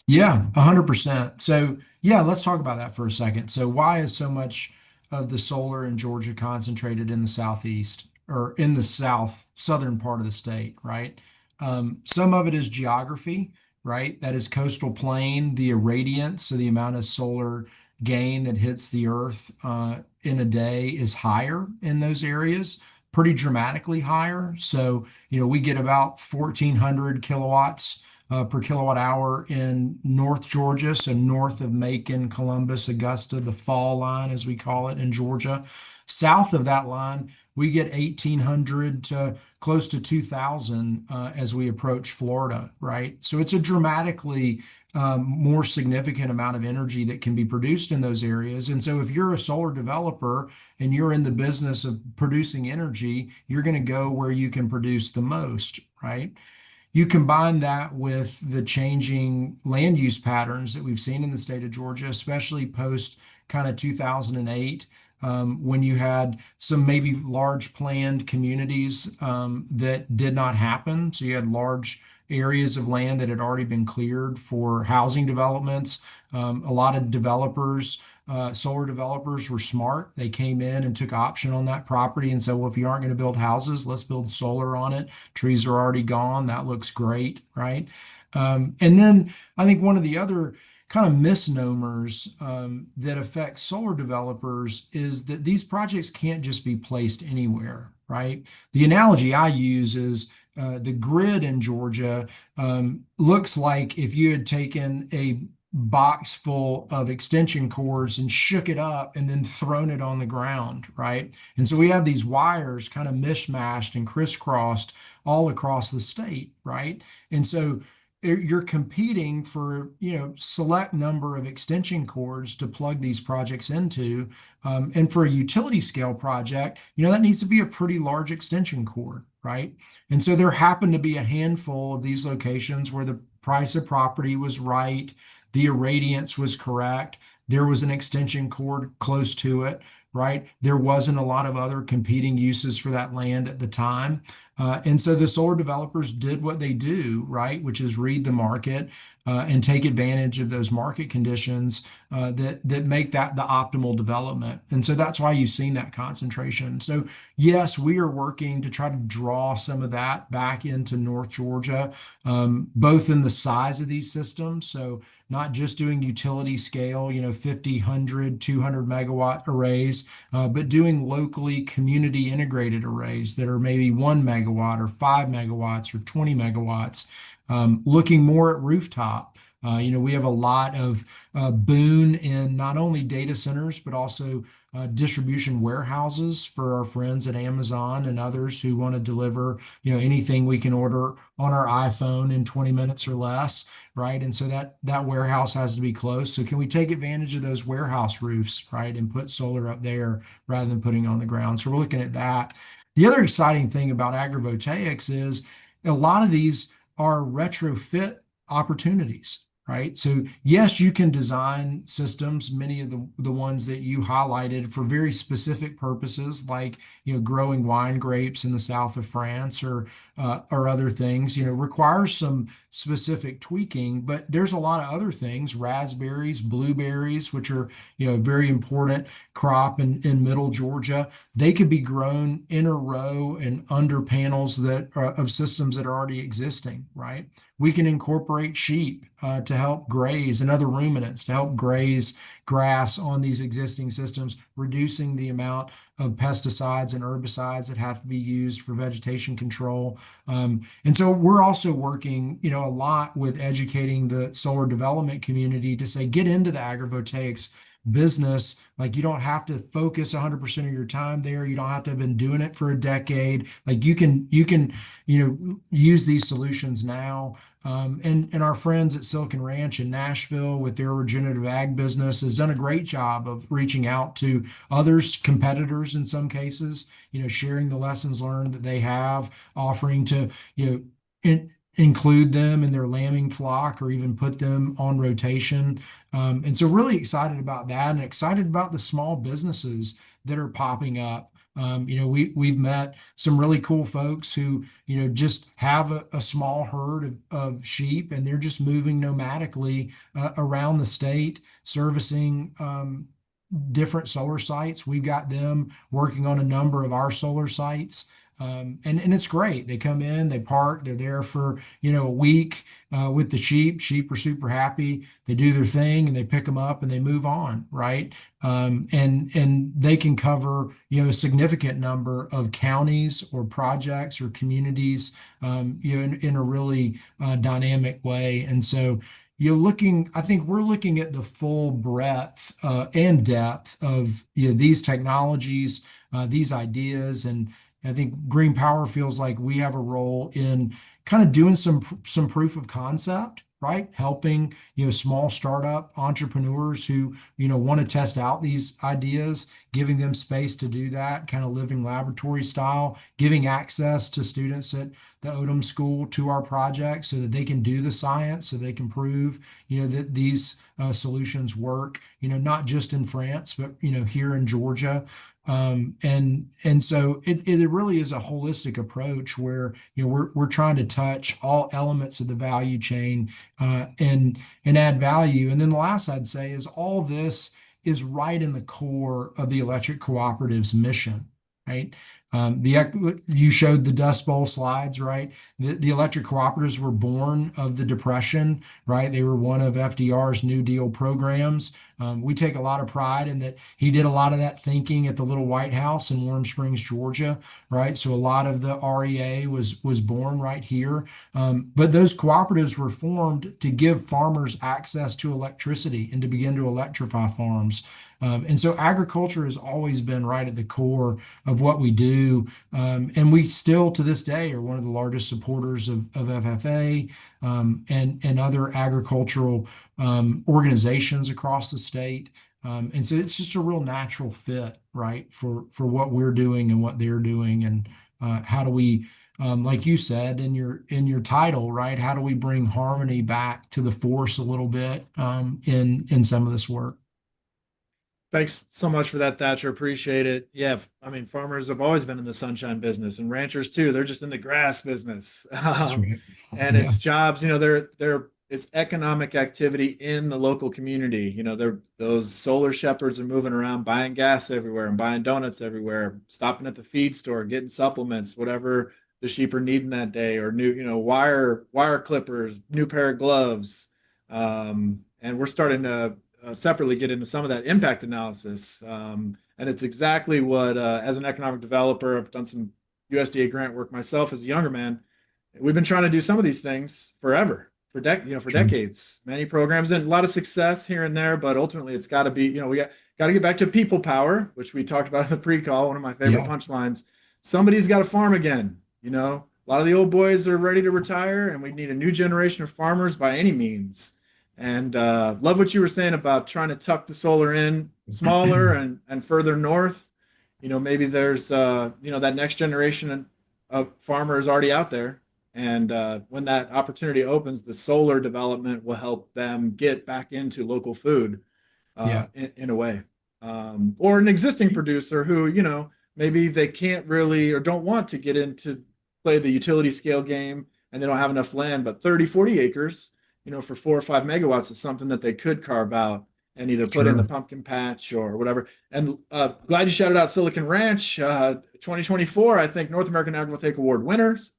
Speaker 2: Yeah, 100%. So, yeah, let's talk about that for a second. So, why is so much of the solar in Georgia concentrated in the southeast or in the southern part of the state, right? Some of it is geography, right? That is coastal plain, the irradiance, so the amount of solar gain that hits the earth in a day is higher in those areas, pretty dramatically higher. So, we get about 1,400 kilowatts per kilowatt hour in North Georgia, so north of Macon, Columbus, Augusta, the fall line, as we call it in Georgia. South of that line, we get 1,800 to close to 2,000 as we approach Florida, right? So it's a dramatically more significant amount of energy that can be produced in those areas. And so if you're a solar developer and you're in the business of producing energy, you're going to go where you can produce the most, right? You combine that with the changing land use patterns that we've seen in the state of Georgia, especially post kind of 2008, when you had some maybe large planned communities that did not happen. So you had large areas of land that had already been cleared for housing developments. A lot of developers, solar developers were smart. They came in and took option on that property and said, well, if you aren't going to build houses, let's build solar on it. Trees are already gone. That looks great, right? And then I think one of the other kind of misnomers that affect solar developers is that these projects can't just be placed anywhere, right? The analogy I use is the grid in Georgia looks like if you had taken a box full of extension cords and shook it up and then thrown it on the ground, right? And so we have these wires kind of mishmashed and crisscrossed all across the state, right? And so you're competing for, select number of extension cords to plug these projects into. And for a utility scale project, that needs to be a pretty large extension cord, right? And so there happened to be a handful of these locations where the price of property was right, the irradiance was correct, there was an extension cord close to it, right? There wasn't a lot of other competing uses for that land at the time. And so the solar developers did what they do, right, which is read the market and take advantage of those market conditions that make that the optimal development. And so that's why you've seen that concentration. So yes, we are working to try to draw some of that back into North Georgia, both in the size of these systems. So not just doing utility scale, 50, 100, 200 megawatt arrays, but doing locally community integrated arrays that are maybe 1 megawatt or 5 megawatts or 20 megawatts, looking more at rooftop. We have a lot of boon in not only data centers, but also distribution warehouses for our friends at Amazon and others who want to deliver, anything we can order on our iPhone in 20 minutes or less, right? And so that warehouse has to be close. So can we take advantage of those warehouse roofs, right, and put solar up there rather than putting on the ground? So we're looking at that. The other exciting thing about agrivoltaics is a lot of these are retrofit opportunities, right? So yes, you can design systems, many of the ones that you highlighted for very specific purposes, like, growing wine grapes in the south of France or other things, requires some specific tweaking, but there's a lot of other things, raspberries, blueberries, which are, a very important crop in middle Georgia. They could be grown in a row and under panels that are, of systems that are already existing, right? We can incorporate sheep to help graze and other ruminants to help graze grass on these existing systems, reducing the amount of pesticides and herbicides that have to be used for vegetation control. And so we're also working, a lot with educating the solar development community to say, get into the agrivoltaics business. Like, you don't have to focus 100% of your time there. You don't have to have been doing it for a decade. Like, you can use these solutions now. And our friends at Silicon Ranch in Nashville with their regenerative ag business has done a great job of reaching out to others, competitors in some cases, sharing the lessons learned that they have, offering to, include them in their lambing flock or even put them on rotation. And so really excited about that and excited about the small businesses that are popping up. We've met some really cool folks who, just have a small herd of sheep, and they're just moving nomadically around the state, servicing different solar sites. We've got them working on a number of our solar sites. And it's great. They come in, they park, they're there for, a week with the sheep. Sheep are super happy. They do their thing and they pick them up and they move on, right? And they can cover, a significant number of counties or projects or communities, in a really dynamic way. And so I think we're looking at the full breadth and depth of, these technologies, these ideas. And I think Green Power feels like we have a role in kind of doing some proof of concept, right? Helping, small startup entrepreneurs who, want to test out these ideas, giving them space to do that, kind of living laboratory style, giving access to students at the Odom School to our project so that they can do the science, so they can prove, that these solutions work, not just in France, but, here in Georgia. And so it really is a holistic approach where, we're trying to touch all elements of the value chain, and add value. And then the last I'd say is all this is right in the core of the electric cooperative's mission, right? You showed the Dust Bowl slides, right? The electric cooperatives were born of the Depression, right? They were one of FDR's New Deal programs. We take a lot of pride in that he did a lot of that thinking at the little White House in Warm Springs, Georgia, right? So a lot of the REA was born right here. But those cooperatives were formed to give farmers access to electricity and to begin to electrify farms. And so agriculture has always been right at the core of what we do. And we still to this day are one of the largest supporters of FFA and other agricultural organizations across the state. And so it's just a real natural fit, right, for what we're doing and what they're doing, and how do we, like you said in your title, right? How do we bring harmony back to the force a little bit in some of this work?
Speaker 1: Thanks so much for that, Thatcher. Appreciate it. Yeah, I mean, farmers have always been in the sunshine business, and ranchers too. They're just in the grass business,
Speaker 2: That's right.
Speaker 1: and
Speaker 2: Yeah,
Speaker 1: it's jobs. They're it's economic activity in the local community. They're those solar shepherds are moving around, buying gas everywhere and buying donuts everywhere, stopping at the feed store, getting supplements, whatever the sheep are needing that day, or new, wire clippers, new pair of gloves, and we're starting to separately get into some of that impact analysis. And it's exactly what, as an economic developer, I've done some USDA grant work myself as a younger man. We've been trying to do some of these things forever, for
Speaker 2: true.
Speaker 1: decades. Many programs and a lot of success here and there, but ultimately it's got to be, we got to get back to people power, which we talked about in the pre-call. One of my favorite
Speaker 2: Yeah,
Speaker 1: punchlines. Somebody's got to farm again. A lot of the old boys are ready to retire, and we need a new generation of farmers by any means. And love what you were saying about trying to tuck the solar in smaller and further north. Maybe there's that next generation of farmers already out there, and when that opportunity opens, the solar development will help them get back into local food
Speaker 2: yeah,
Speaker 1: in a way, or an existing producer who maybe they can't really or don't want to get into play the utility scale game, and they don't have enough land, but 30-40 acres for 4 or 5 megawatts is something that they could carve out and either put in the
Speaker 2: sure.
Speaker 1: pumpkin patch or whatever. And glad you shouted out Silicon Ranch. 2024, I think North American Agrivoltaic Award winners,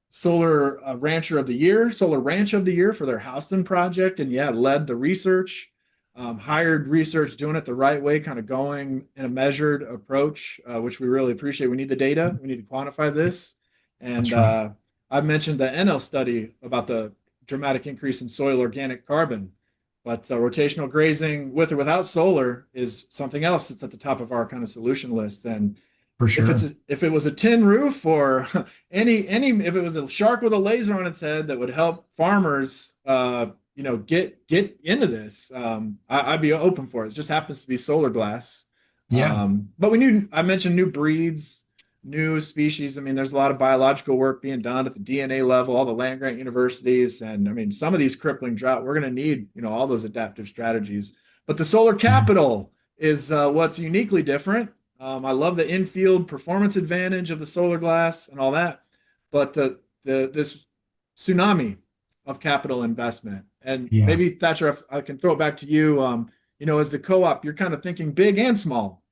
Speaker 1: solar rancher of the year, solar ranch of the year for their Houston project. And yeah, led the research, hired research, doing it the right way, kind of going in a measured approach, which we really appreciate. We need the data. We need to quantify this. And
Speaker 2: That's right.
Speaker 1: I've mentioned the NL study about the dramatic increase in soil organic carbon. But rotational grazing with or without solar is something else that's at the top of our kind of solution list. And
Speaker 2: For sure.
Speaker 1: if it was a tin roof or any if it was a shark with a laser on its head that would help farmers get into this, I'd be open for it. It just happens to be solar glass.
Speaker 2: Yeah.
Speaker 1: But I mentioned new breeds, new species. I mean, there's a lot of biological work being done at the DNA level, all the land grant universities. And I mean, some of these crippling drought, we're going to need, all those adaptive strategies. But the solar
Speaker 2: Yeah.
Speaker 1: capital is what's uniquely different. I love the infield performance advantage of the solar glass and all that. But this tsunami of capital investment. And
Speaker 2: Yeah.
Speaker 1: maybe Thatcher, if I can throw it back to you. As the co-op, you're kind of thinking big and small.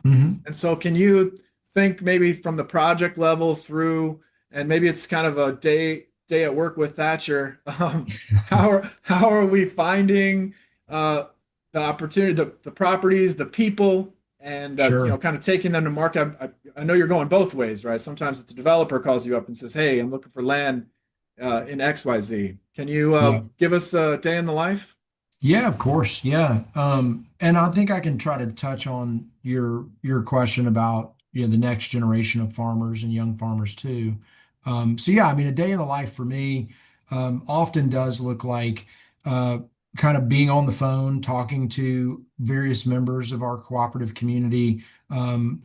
Speaker 2: Hmm.
Speaker 1: And so can you think maybe from the project level through, and maybe it's kind of a day at work with Thatcher. How are we finding the opportunity, the properties, the people, and
Speaker 2: Sure.
Speaker 1: kind of taking them to market? I know you're going both ways, right? Sometimes it's a developer calls you up and says, "Hey, I'm looking for land in XYZ. Can you
Speaker 2: Yeah.
Speaker 1: give us a day in the life?"
Speaker 2: Yeah, of course. Yeah. And I think I can try to touch on your question about, the next generation of farmers and young farmers too. So yeah, I mean, a day in the life for me often does look like uh, kind of being on the phone, talking to various members of our cooperative community.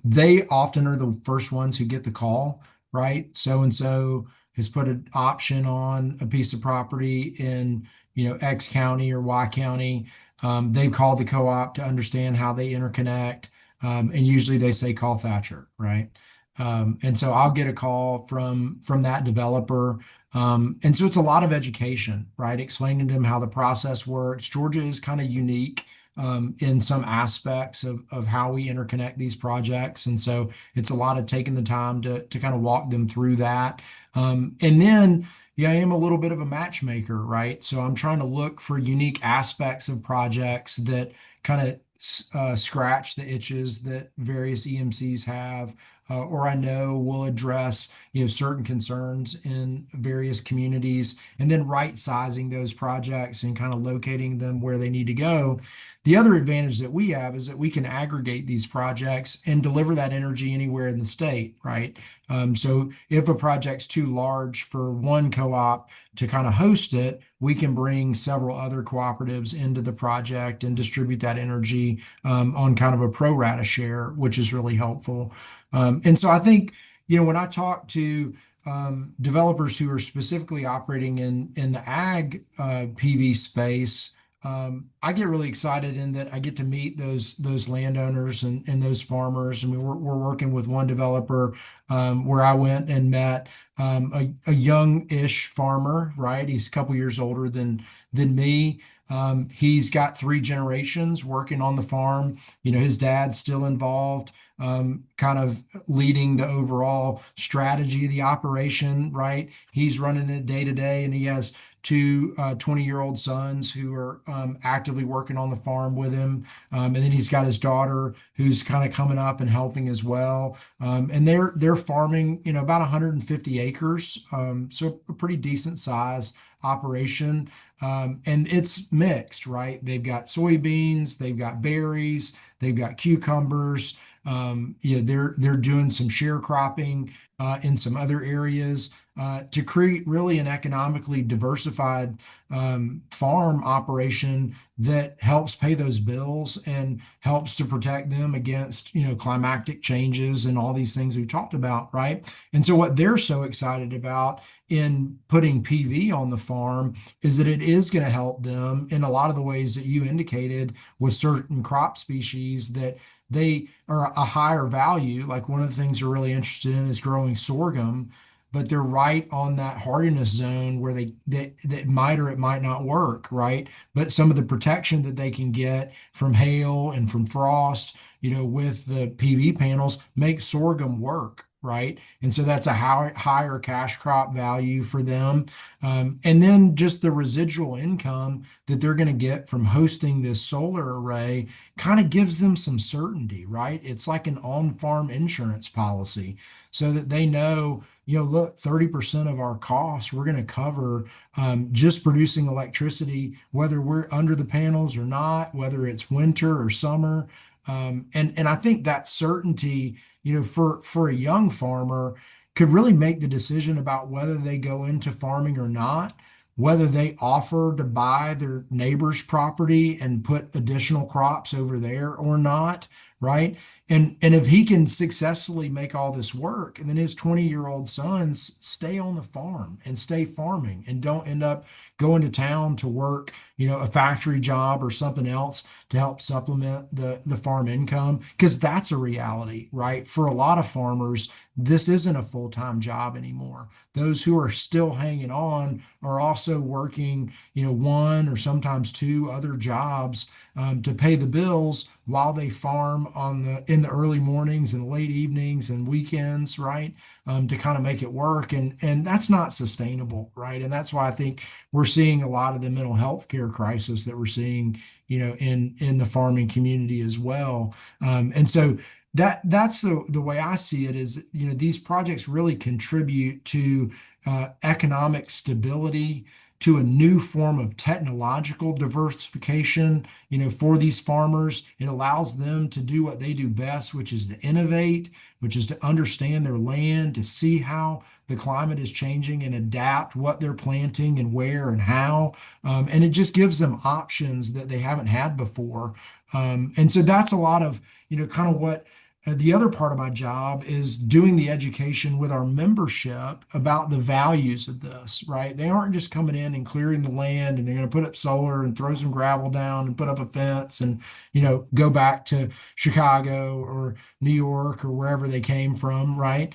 Speaker 2: They often are the first ones who get the call, right? So and so has put an option on a piece of property in X county or Y county. They've called the co-op to understand how they interconnect. And usually they say call Thatcher, right? And so I'll get a call from that developer. And so it's a lot of education, right? Explaining to them how the process works. Georgia is kind of unique in some aspects of how we interconnect these projects. And so it's a lot of taking the time to kind of walk them through that. And then yeah, I am a little bit of a matchmaker, right? So I'm trying to look for unique aspects of projects that kind of scratch the itches that various EMCs have. or I know will address, certain concerns in various communities, and then right sizing those projects and kind of locating them where they need to go. The other advantage that we have is that we can aggregate these projects and deliver that energy anywhere in the state, right? So if a project's too large for one co-op to kind of host it, we can bring several other cooperatives into the project and distribute that energy on kind of a pro rata share, which is really helpful. And so I think, when I talk to developers who are specifically operating in the ag PV space, I get really excited in that I get to meet those landowners and those farmers. I mean, we're working with one developer where I went and met a young-ish farmer, right? He's a couple years older than me. He's got three generations working on the farm. His dad's still involved, kind of leading the overall strategy of the operation, right? He's running it day to day, and he has two 20-year-old sons who are actively working on the farm with him. And then he's got his daughter who's kind of coming up and helping as well. And they're farming, about 150 acres. So a pretty decent size operation. And it's mixed, right? They've got soybeans, they've got berries, they've got cucumbers. They're doing some sharecropping in some other areas to create really an economically diversified farm operation that helps pay those bills and helps to protect them against, climatic changes and all these things we've talked about, right? And so what they're so excited about in putting PV on the farm is that it is going to help them in a lot of the ways that you indicated with certain crop species that they are a higher value. Like one of the things they're really interested in is growing sorghum, but they're right on that hardiness zone where that might or it might not work, right? But some of the protection that they can get from hail and from frost, with the PV panels makes sorghum work. Right. And so that's a higher cash crop value for them. And then just the residual income that they're going to get from hosting this solar array kind of gives them some certainty, right? It's like an on-farm insurance policy so that they know, look, 30% of our costs we're going to cover just producing electricity, whether we're under the panels or not, whether it's winter or summer. And I think that certainty, for a young farmer could really make the decision about whether they go into farming or not, whether they offer to buy their neighbor's property and put additional crops over there or not, right? And if he can successfully make all this work, and then his 20-year-old sons stay on the farm and stay farming and don't end up going to town to work, a factory job or something else to help supplement the farm income, because that's a reality, right? For a lot of farmers, this isn't a full-time job anymore. Those who are still hanging on are also working, one or sometimes two other jobs to pay the bills while they farm in the early mornings and late evenings and weekends, right? To kind of make it work, and that's not sustainable, right? And that's why I think we're seeing a lot of the mental health care crisis that we're seeing, in the farming community as well. And so that's the way I see it is, these projects really contribute to economic stability, to a new form of technological diversification, for these farmers. It allows them to do what they do best, which is to innovate, which is to understand their land, to see how the climate is changing and adapt what they're planting and where and how. And it just gives them options that they haven't had before. And so that's a lot of, kind of what the other part of my job is doing the education with our membership about the values of this, right? They aren't just coming in and clearing the land and they're going to put up solar and throw some gravel down and put up a fence and, go back to Chicago or New York or wherever they came from, right?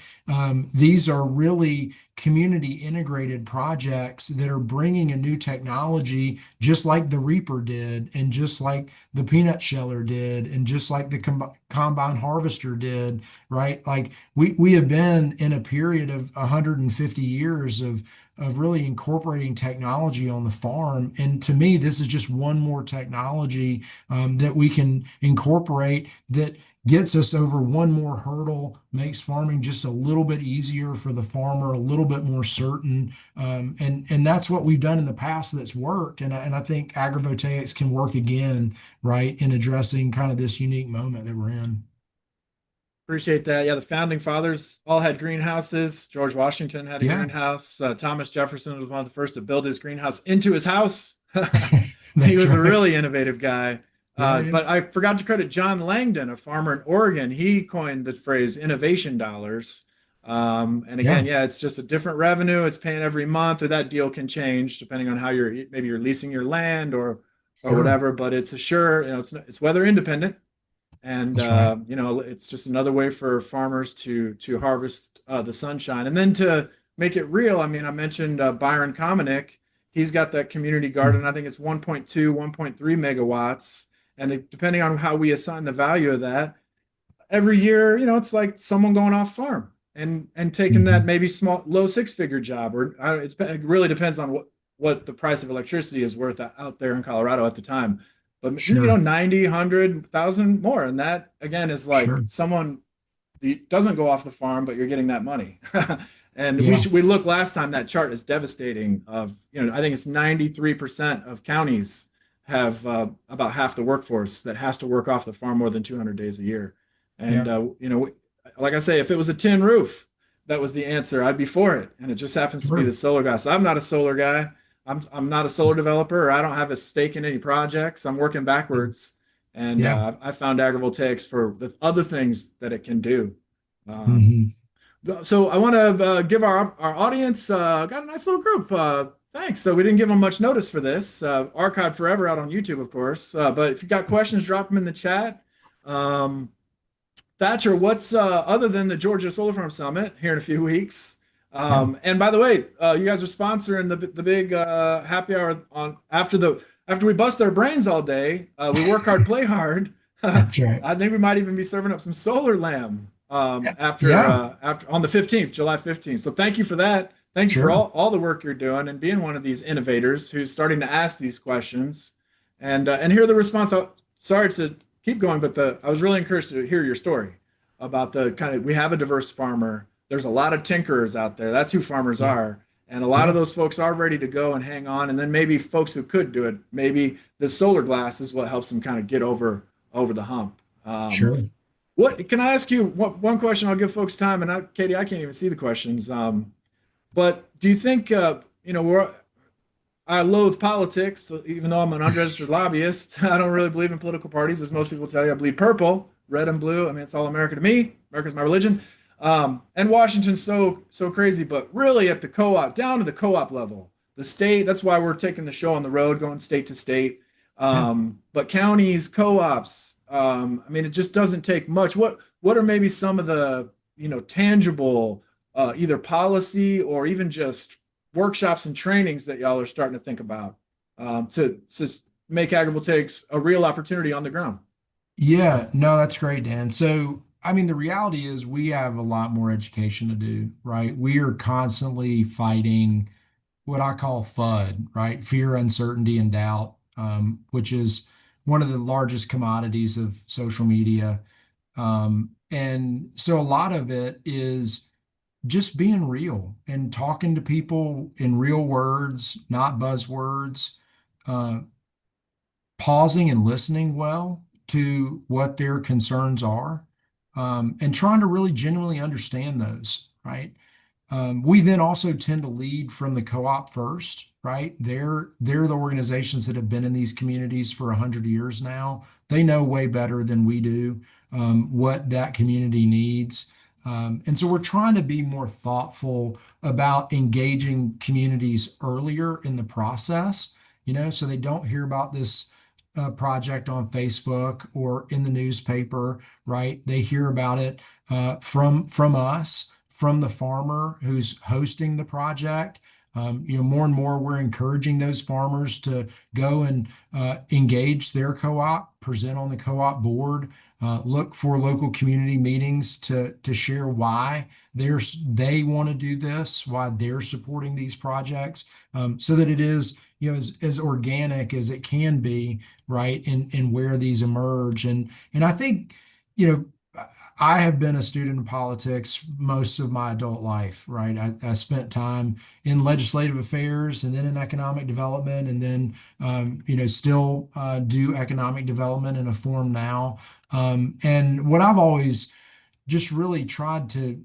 Speaker 2: These are really community integrated projects that are bringing a new technology, just like the Reaper did, and just like the peanut sheller did, and just like the combine harvester did, right? Like we have been in a period of 150 years of really incorporating technology on the farm. And to me, this is just one more technology that we can incorporate that gets us over one more hurdle, makes farming just a little bit easier for the farmer, a little bit more certain. And that's what we've done in the past that's worked. And I think agrivoltaics can work again, right, in addressing kind of this unique moment that we're in.
Speaker 1: Appreciate that. Yeah, the founding fathers all had greenhouses. George Washington had a
Speaker 2: Yeah,
Speaker 1: greenhouse. Thomas Jefferson was one of the first to build his greenhouse into his house. He
Speaker 2: that's
Speaker 1: was a
Speaker 2: right.
Speaker 1: really innovative guy.
Speaker 2: Yeah, yeah.
Speaker 1: But I forgot to credit John Langdon, a farmer in Oregon. He coined the phrase innovation dollars. And again,
Speaker 2: Yeah,
Speaker 1: yeah, it's just a different revenue. It's paying every month, or that deal can change depending on how maybe you're leasing your land or
Speaker 2: sure.
Speaker 1: whatever. But it's a sure, it's weather independent, and
Speaker 2: That's right.
Speaker 1: it's just another way for farmers to harvest the sunshine, and then to make it real. I mean, I mentioned Byron Komenick. He's got that community garden. I think it's 1.2, 1.3 megawatts, and depending on how we assign the value of that, every year, it's like someone going off farm and taking that
Speaker 2: Mhm.
Speaker 1: maybe small low six-figure job, or it really depends on what the price of electricity is worth out there in Colorado at the time. But
Speaker 2: Sure,
Speaker 1: 90, 100,000 more, and that again is like
Speaker 2: sure.
Speaker 1: someone that doesn't go off the farm, but you're getting that money. And
Speaker 2: Yeah,
Speaker 1: we look last time, that chart is devastating. Of I think it's 93% of counties have about half the workforce that has to work off the farm more than 200 days a year. And
Speaker 2: yeah.
Speaker 1: like I say, if it was a tin roof, that was the answer, I'd be for it. And it just happens to be the
Speaker 2: Sure.
Speaker 1: solar guy. So I'm not a solar guy. I'm not a solar developer, or I don't have a stake in any projects. I'm working backwards, and
Speaker 2: Yeah.
Speaker 1: I found agrivoltaics for the other things that it can do. Um,
Speaker 2: Hmm.
Speaker 1: so I want to give our audience got a nice little group. Thanks. So we didn't give them much notice for this. Archived forever out on YouTube, of course. But if you got questions, drop them in the chat. Um, Thatcher, what's other than the Georgia Solar Farm Summit here in a few weeks?
Speaker 2: Yeah.
Speaker 1: And by the way, you guys are sponsoring the big happy hour on after we bust our brains all day. We work hard, play hard.
Speaker 2: That's right.
Speaker 1: I think we might even be serving up some solar lamb
Speaker 2: Yeah,
Speaker 1: after on the 15th, July 15th. So thank you for that. Thank you for
Speaker 2: sure.
Speaker 1: all the work you're doing and being one of these innovators who's starting to ask these questions and hear the response. Sorry to keep going, but I was really encouraged to hear your story about the kind of, we have a diverse farmer. There's a lot of tinkerers out there. That's who farmers
Speaker 2: Yeah.
Speaker 1: are. And a lot of
Speaker 2: Yeah,
Speaker 1: those folks are ready to go and hang on. And then maybe folks who could do it, maybe the solar glass is what helps them kind of get over the hump.
Speaker 2: sure.
Speaker 1: What can I ask you? One question. I'll give folks time. And Katie, I can't even see the questions. But do you think I loathe politics, even though I'm an unregistered lobbyist. I don't really believe in political parties, as most people tell you. I bleed purple, red and blue. I mean, it's all America to me. America's my religion. And Washington's so crazy, but really at the co-op, down to the co-op level, the state. That's why we're taking the show on the road, going state to state.
Speaker 2: Yeah.
Speaker 1: But counties, co-ops. I mean, it just doesn't take much. What are maybe some of the tangible either policy or even just workshops and trainings that y'all are starting to think about to make agrivoltaics a real opportunity on the ground?
Speaker 2: Yeah, no, that's great, Dan. So, I mean, the reality is we have a lot more education to do, right? We are constantly fighting what I call FUD, right? Fear, uncertainty, and doubt, which is one of the largest commodities of social media. And so a lot of it is just being real and talking to people in real words, not buzzwords, uh, pausing and listening well to what their concerns are, and trying to really genuinely understand those, right? We then also tend to lead from the co-op first, right? They're the organizations that have been in these communities for 100 years now. They know way better than we do what that community needs. And so we're trying to be more thoughtful about engaging communities earlier in the process, so they don't hear about this project on Facebook or in the newspaper, right? They hear about it from us, from the farmer who's hosting the project. More and more we're encouraging those farmers to go and engage their co-op, present on the co-op board, look for local community meetings to share why they want to do this, why they're supporting these projects, so that it is as organic as it can be, right? And where these emerge, and I think you know, I have been a student of politics most of my adult life, right? I spent time in legislative affairs and then in economic development, and then, still do economic development in a form now. And what I've always just really tried to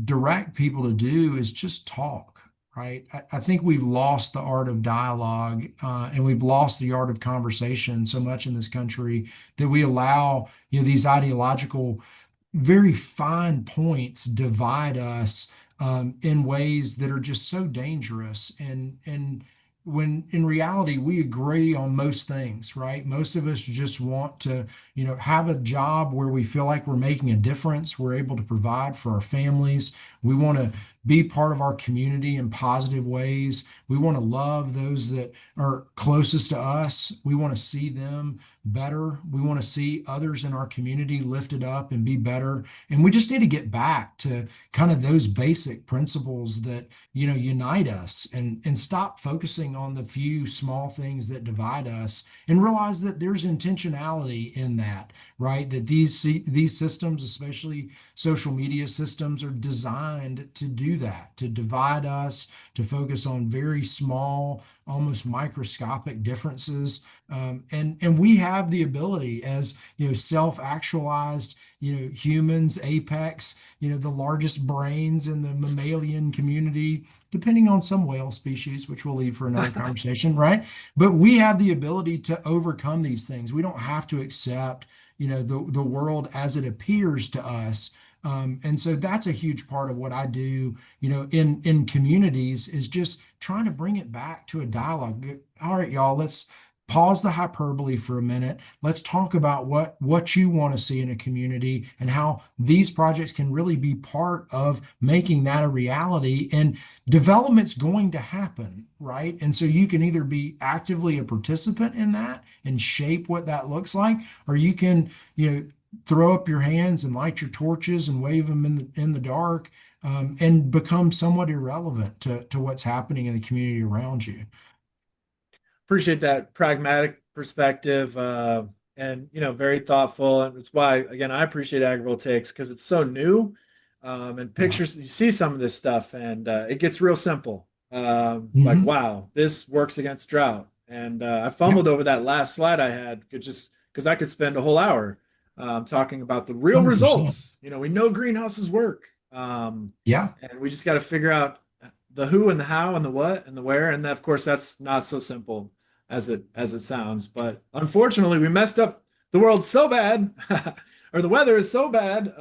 Speaker 2: direct people to do is just talk, right? I think we've lost the art of dialogue, and we've lost the art of conversation so much in this country that we allow, these ideological, very fine points divide us in ways that are just so dangerous. And when in reality we agree on most things, right? Most of us just want to, have a job where we feel like we're making a difference. We're able to provide for our families. We want to be part of our community in positive ways. We want to love those that are closest to us. We want to see them better. We want to see others in our community lifted up and be better. And we just need to get back to kind of those basic principles that, unite us, and stop focusing on the few small things that divide us, and realize that there's intentionality in that, right? That these systems, especially social media systems, are designed to do that, to divide us, to focus on very small, almost microscopic differences. And we have the ability as, self-actualized, humans, apex, the largest brains in the mammalian community, depending on some whale species, which we'll leave for another conversation, right? But we have the ability to overcome these things. We don't have to accept, the world as it appears to us. And so that's a huge part of what I do, in communities, is just trying to bring it back to a dialogue. All right, y'all, let's pause the hyperbole for a minute. Let's talk about what you want to see in a community and how these projects can really be part of making that a reality. And development's going to happen, right? And so you can either be actively a participant in that and shape what that looks like, or you can, throw up your hands and light your torches and wave them in the dark, and become somewhat irrelevant to what's happening in the community around you.
Speaker 1: Appreciate that pragmatic perspective, and very thoughtful. And it's why, again, I appreciate agrivoltaics, because it's so new, and
Speaker 2: Yeah.
Speaker 1: pictures, you see some of this stuff, and it gets real simple. It's like,
Speaker 2: Hmm.
Speaker 1: wow, this works against drought. And I
Speaker 2: Yeah.
Speaker 1: fumbled over that last slide I had, just because I could spend a whole hour talking about the real
Speaker 2: 100%.
Speaker 1: results. We know greenhouses work,
Speaker 2: Yeah.
Speaker 1: and we just got to figure out the who and the how and the what and the where. And of course, that's not so simple as it sounds. But unfortunately, we messed up the world so bad, or the weather is so bad.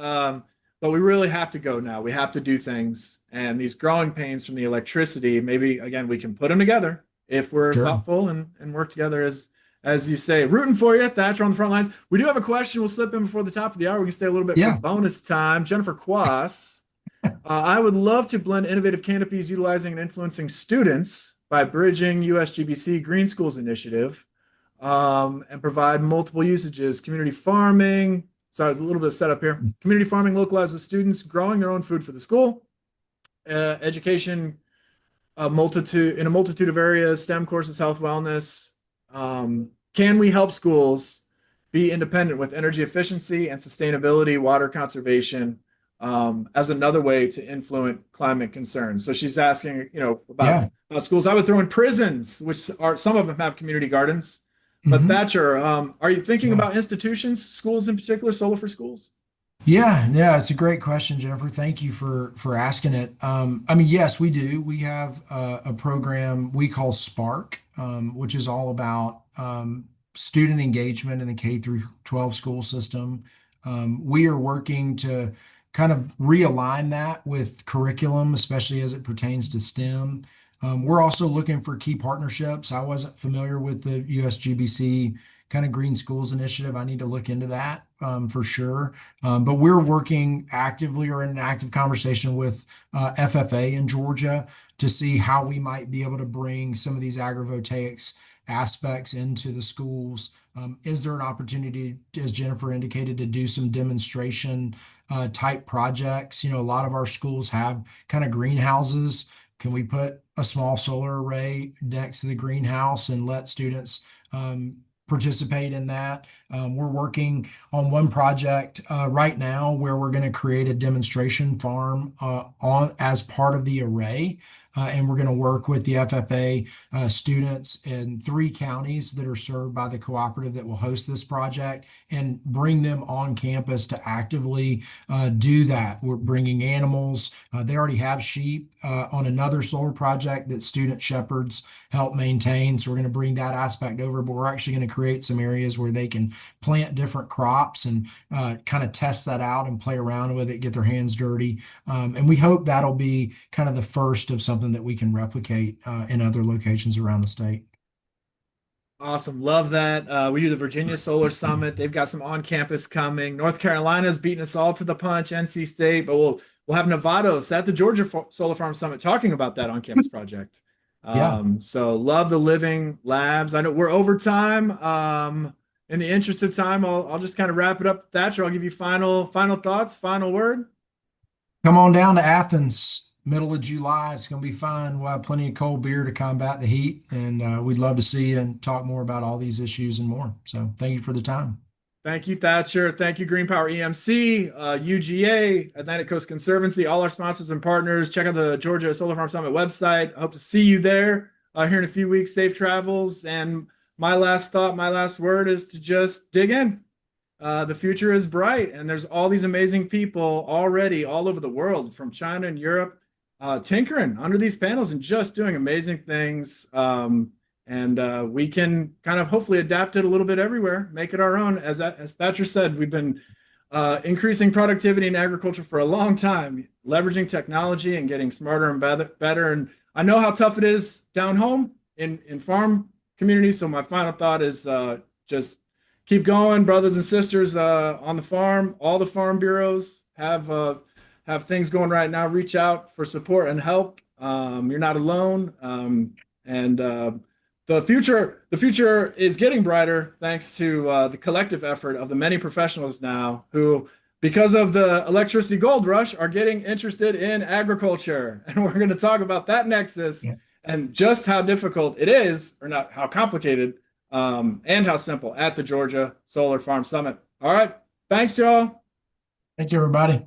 Speaker 1: But we really have to go now. We have to do things. And these growing pains from the electricity, maybe again, we can put them together if we're
Speaker 2: Sure.
Speaker 1: thoughtful and work together as you say. Rooting for you, Thatcher, on the front lines. We do have a question. We'll slip in before the top of the hour. We can stay a little bit for
Speaker 2: Yeah.
Speaker 1: bonus time. Jennifer Quas. I would love to blend innovative canopies utilizing and influencing students by bridging USGBC Green Schools Initiative, and provide multiple usages. Community farming. Sorry, there's a little bit of setup here. Community farming localized with students growing their own food for the school. Education, in a multitude of areas, STEM courses, health, wellness. Can we help schools be independent with energy efficiency and sustainability, water conservation, as another way to influence climate concerns? So she's asking,
Speaker 2: Yeah.
Speaker 1: about schools. I would throw in prisons, which are, some of them have community gardens. But
Speaker 2: Hmm.
Speaker 1: Thatcher, are you thinking
Speaker 2: Yeah.
Speaker 1: about institutions, schools in particular, Solar for Schools?
Speaker 2: Yeah, yeah, it's a great question, Jennifer. Thank you for asking it. I mean, yes, we do. We have a program we call Spark, which is all about student engagement in the K through 12 school system. We are working to kind of realign that with curriculum, especially as it pertains to STEM. We're also looking for key partnerships. I wasn't familiar with the USGBC kind of Green Schools Initiative. I need to look into that, for sure. But we're working actively, or in an active conversation with FFA in Georgia, to see how we might be able to bring some of these agrivoltaics aspects into the schools. Is there an opportunity, as Jennifer indicated, to do some demonstration type projects? A lot of our schools have kind of greenhouses. Can we put a small solar array next to the greenhouse and let students participate in that. We're working on one project right now where we're going to create a demonstration farm on as part of the array. And we're going to work with the FFA students in 3 counties that are served by the cooperative that will host this project and bring them on campus to actively do that. We're bringing animals. They already have sheep on another solar project that student shepherds help maintain. So we're going to bring that aspect over, but we're actually going to create some areas where they can plant different crops and kind of test that out and play around with it, get their hands dirty. And we hope that'll be kind of the first of something that we can replicate in other locations around the state.
Speaker 1: Awesome. Love that. We do the Virginia Solar Summit. They've got some on campus coming. North Carolina's beating us all to the punch, NC State, but we'll have Nevados at the Georgia Solar Farm Summit talking about that on campus project.
Speaker 2: Yeah.
Speaker 1: So love the living labs. I know we're over time. In the interest of time, I'll just kind of wrap it up. Thatcher, I'll give you final thoughts, final word.
Speaker 2: Come on down to Athens, middle of July. It's going to be fun. We'll have plenty of cold beer to combat the heat, and we'd love to see you and talk more about all these issues and more. So thank you for the time.
Speaker 1: Thank you, Thatcher. Thank you, Green Power EMC, UGA, Atlantic Coast Conservancy, all our sponsors and partners. Check out the Georgia Solar Farm Summit website. I hope to see you there here in a few weeks. Safe travels. And my last thought, my last word is to just dig in. The future is bright, and there's all these amazing people already all over the world, from China and Europe, tinkering under these panels and just doing amazing things. And we can kind of hopefully adapt it a little bit everywhere, make it our own. As Thatcher said, we've been increasing productivity in agriculture for a long time, leveraging technology and getting smarter and better. And I know how tough it is down home in farm communities. So my final thought is just keep going, brothers and sisters on the farm. All the farm bureaus have things going right now. Reach out for support and help. You're not alone. The future is getting brighter thanks to the collective effort of the many professionals now who, because of the electricity gold rush, are getting interested in agriculture. And we're going to talk about that nexus and just how difficult it is, or not how complicated, and how simple at the Georgia Solar Farm Summit. All right. Thanks, y'all.
Speaker 2: Thank you, everybody.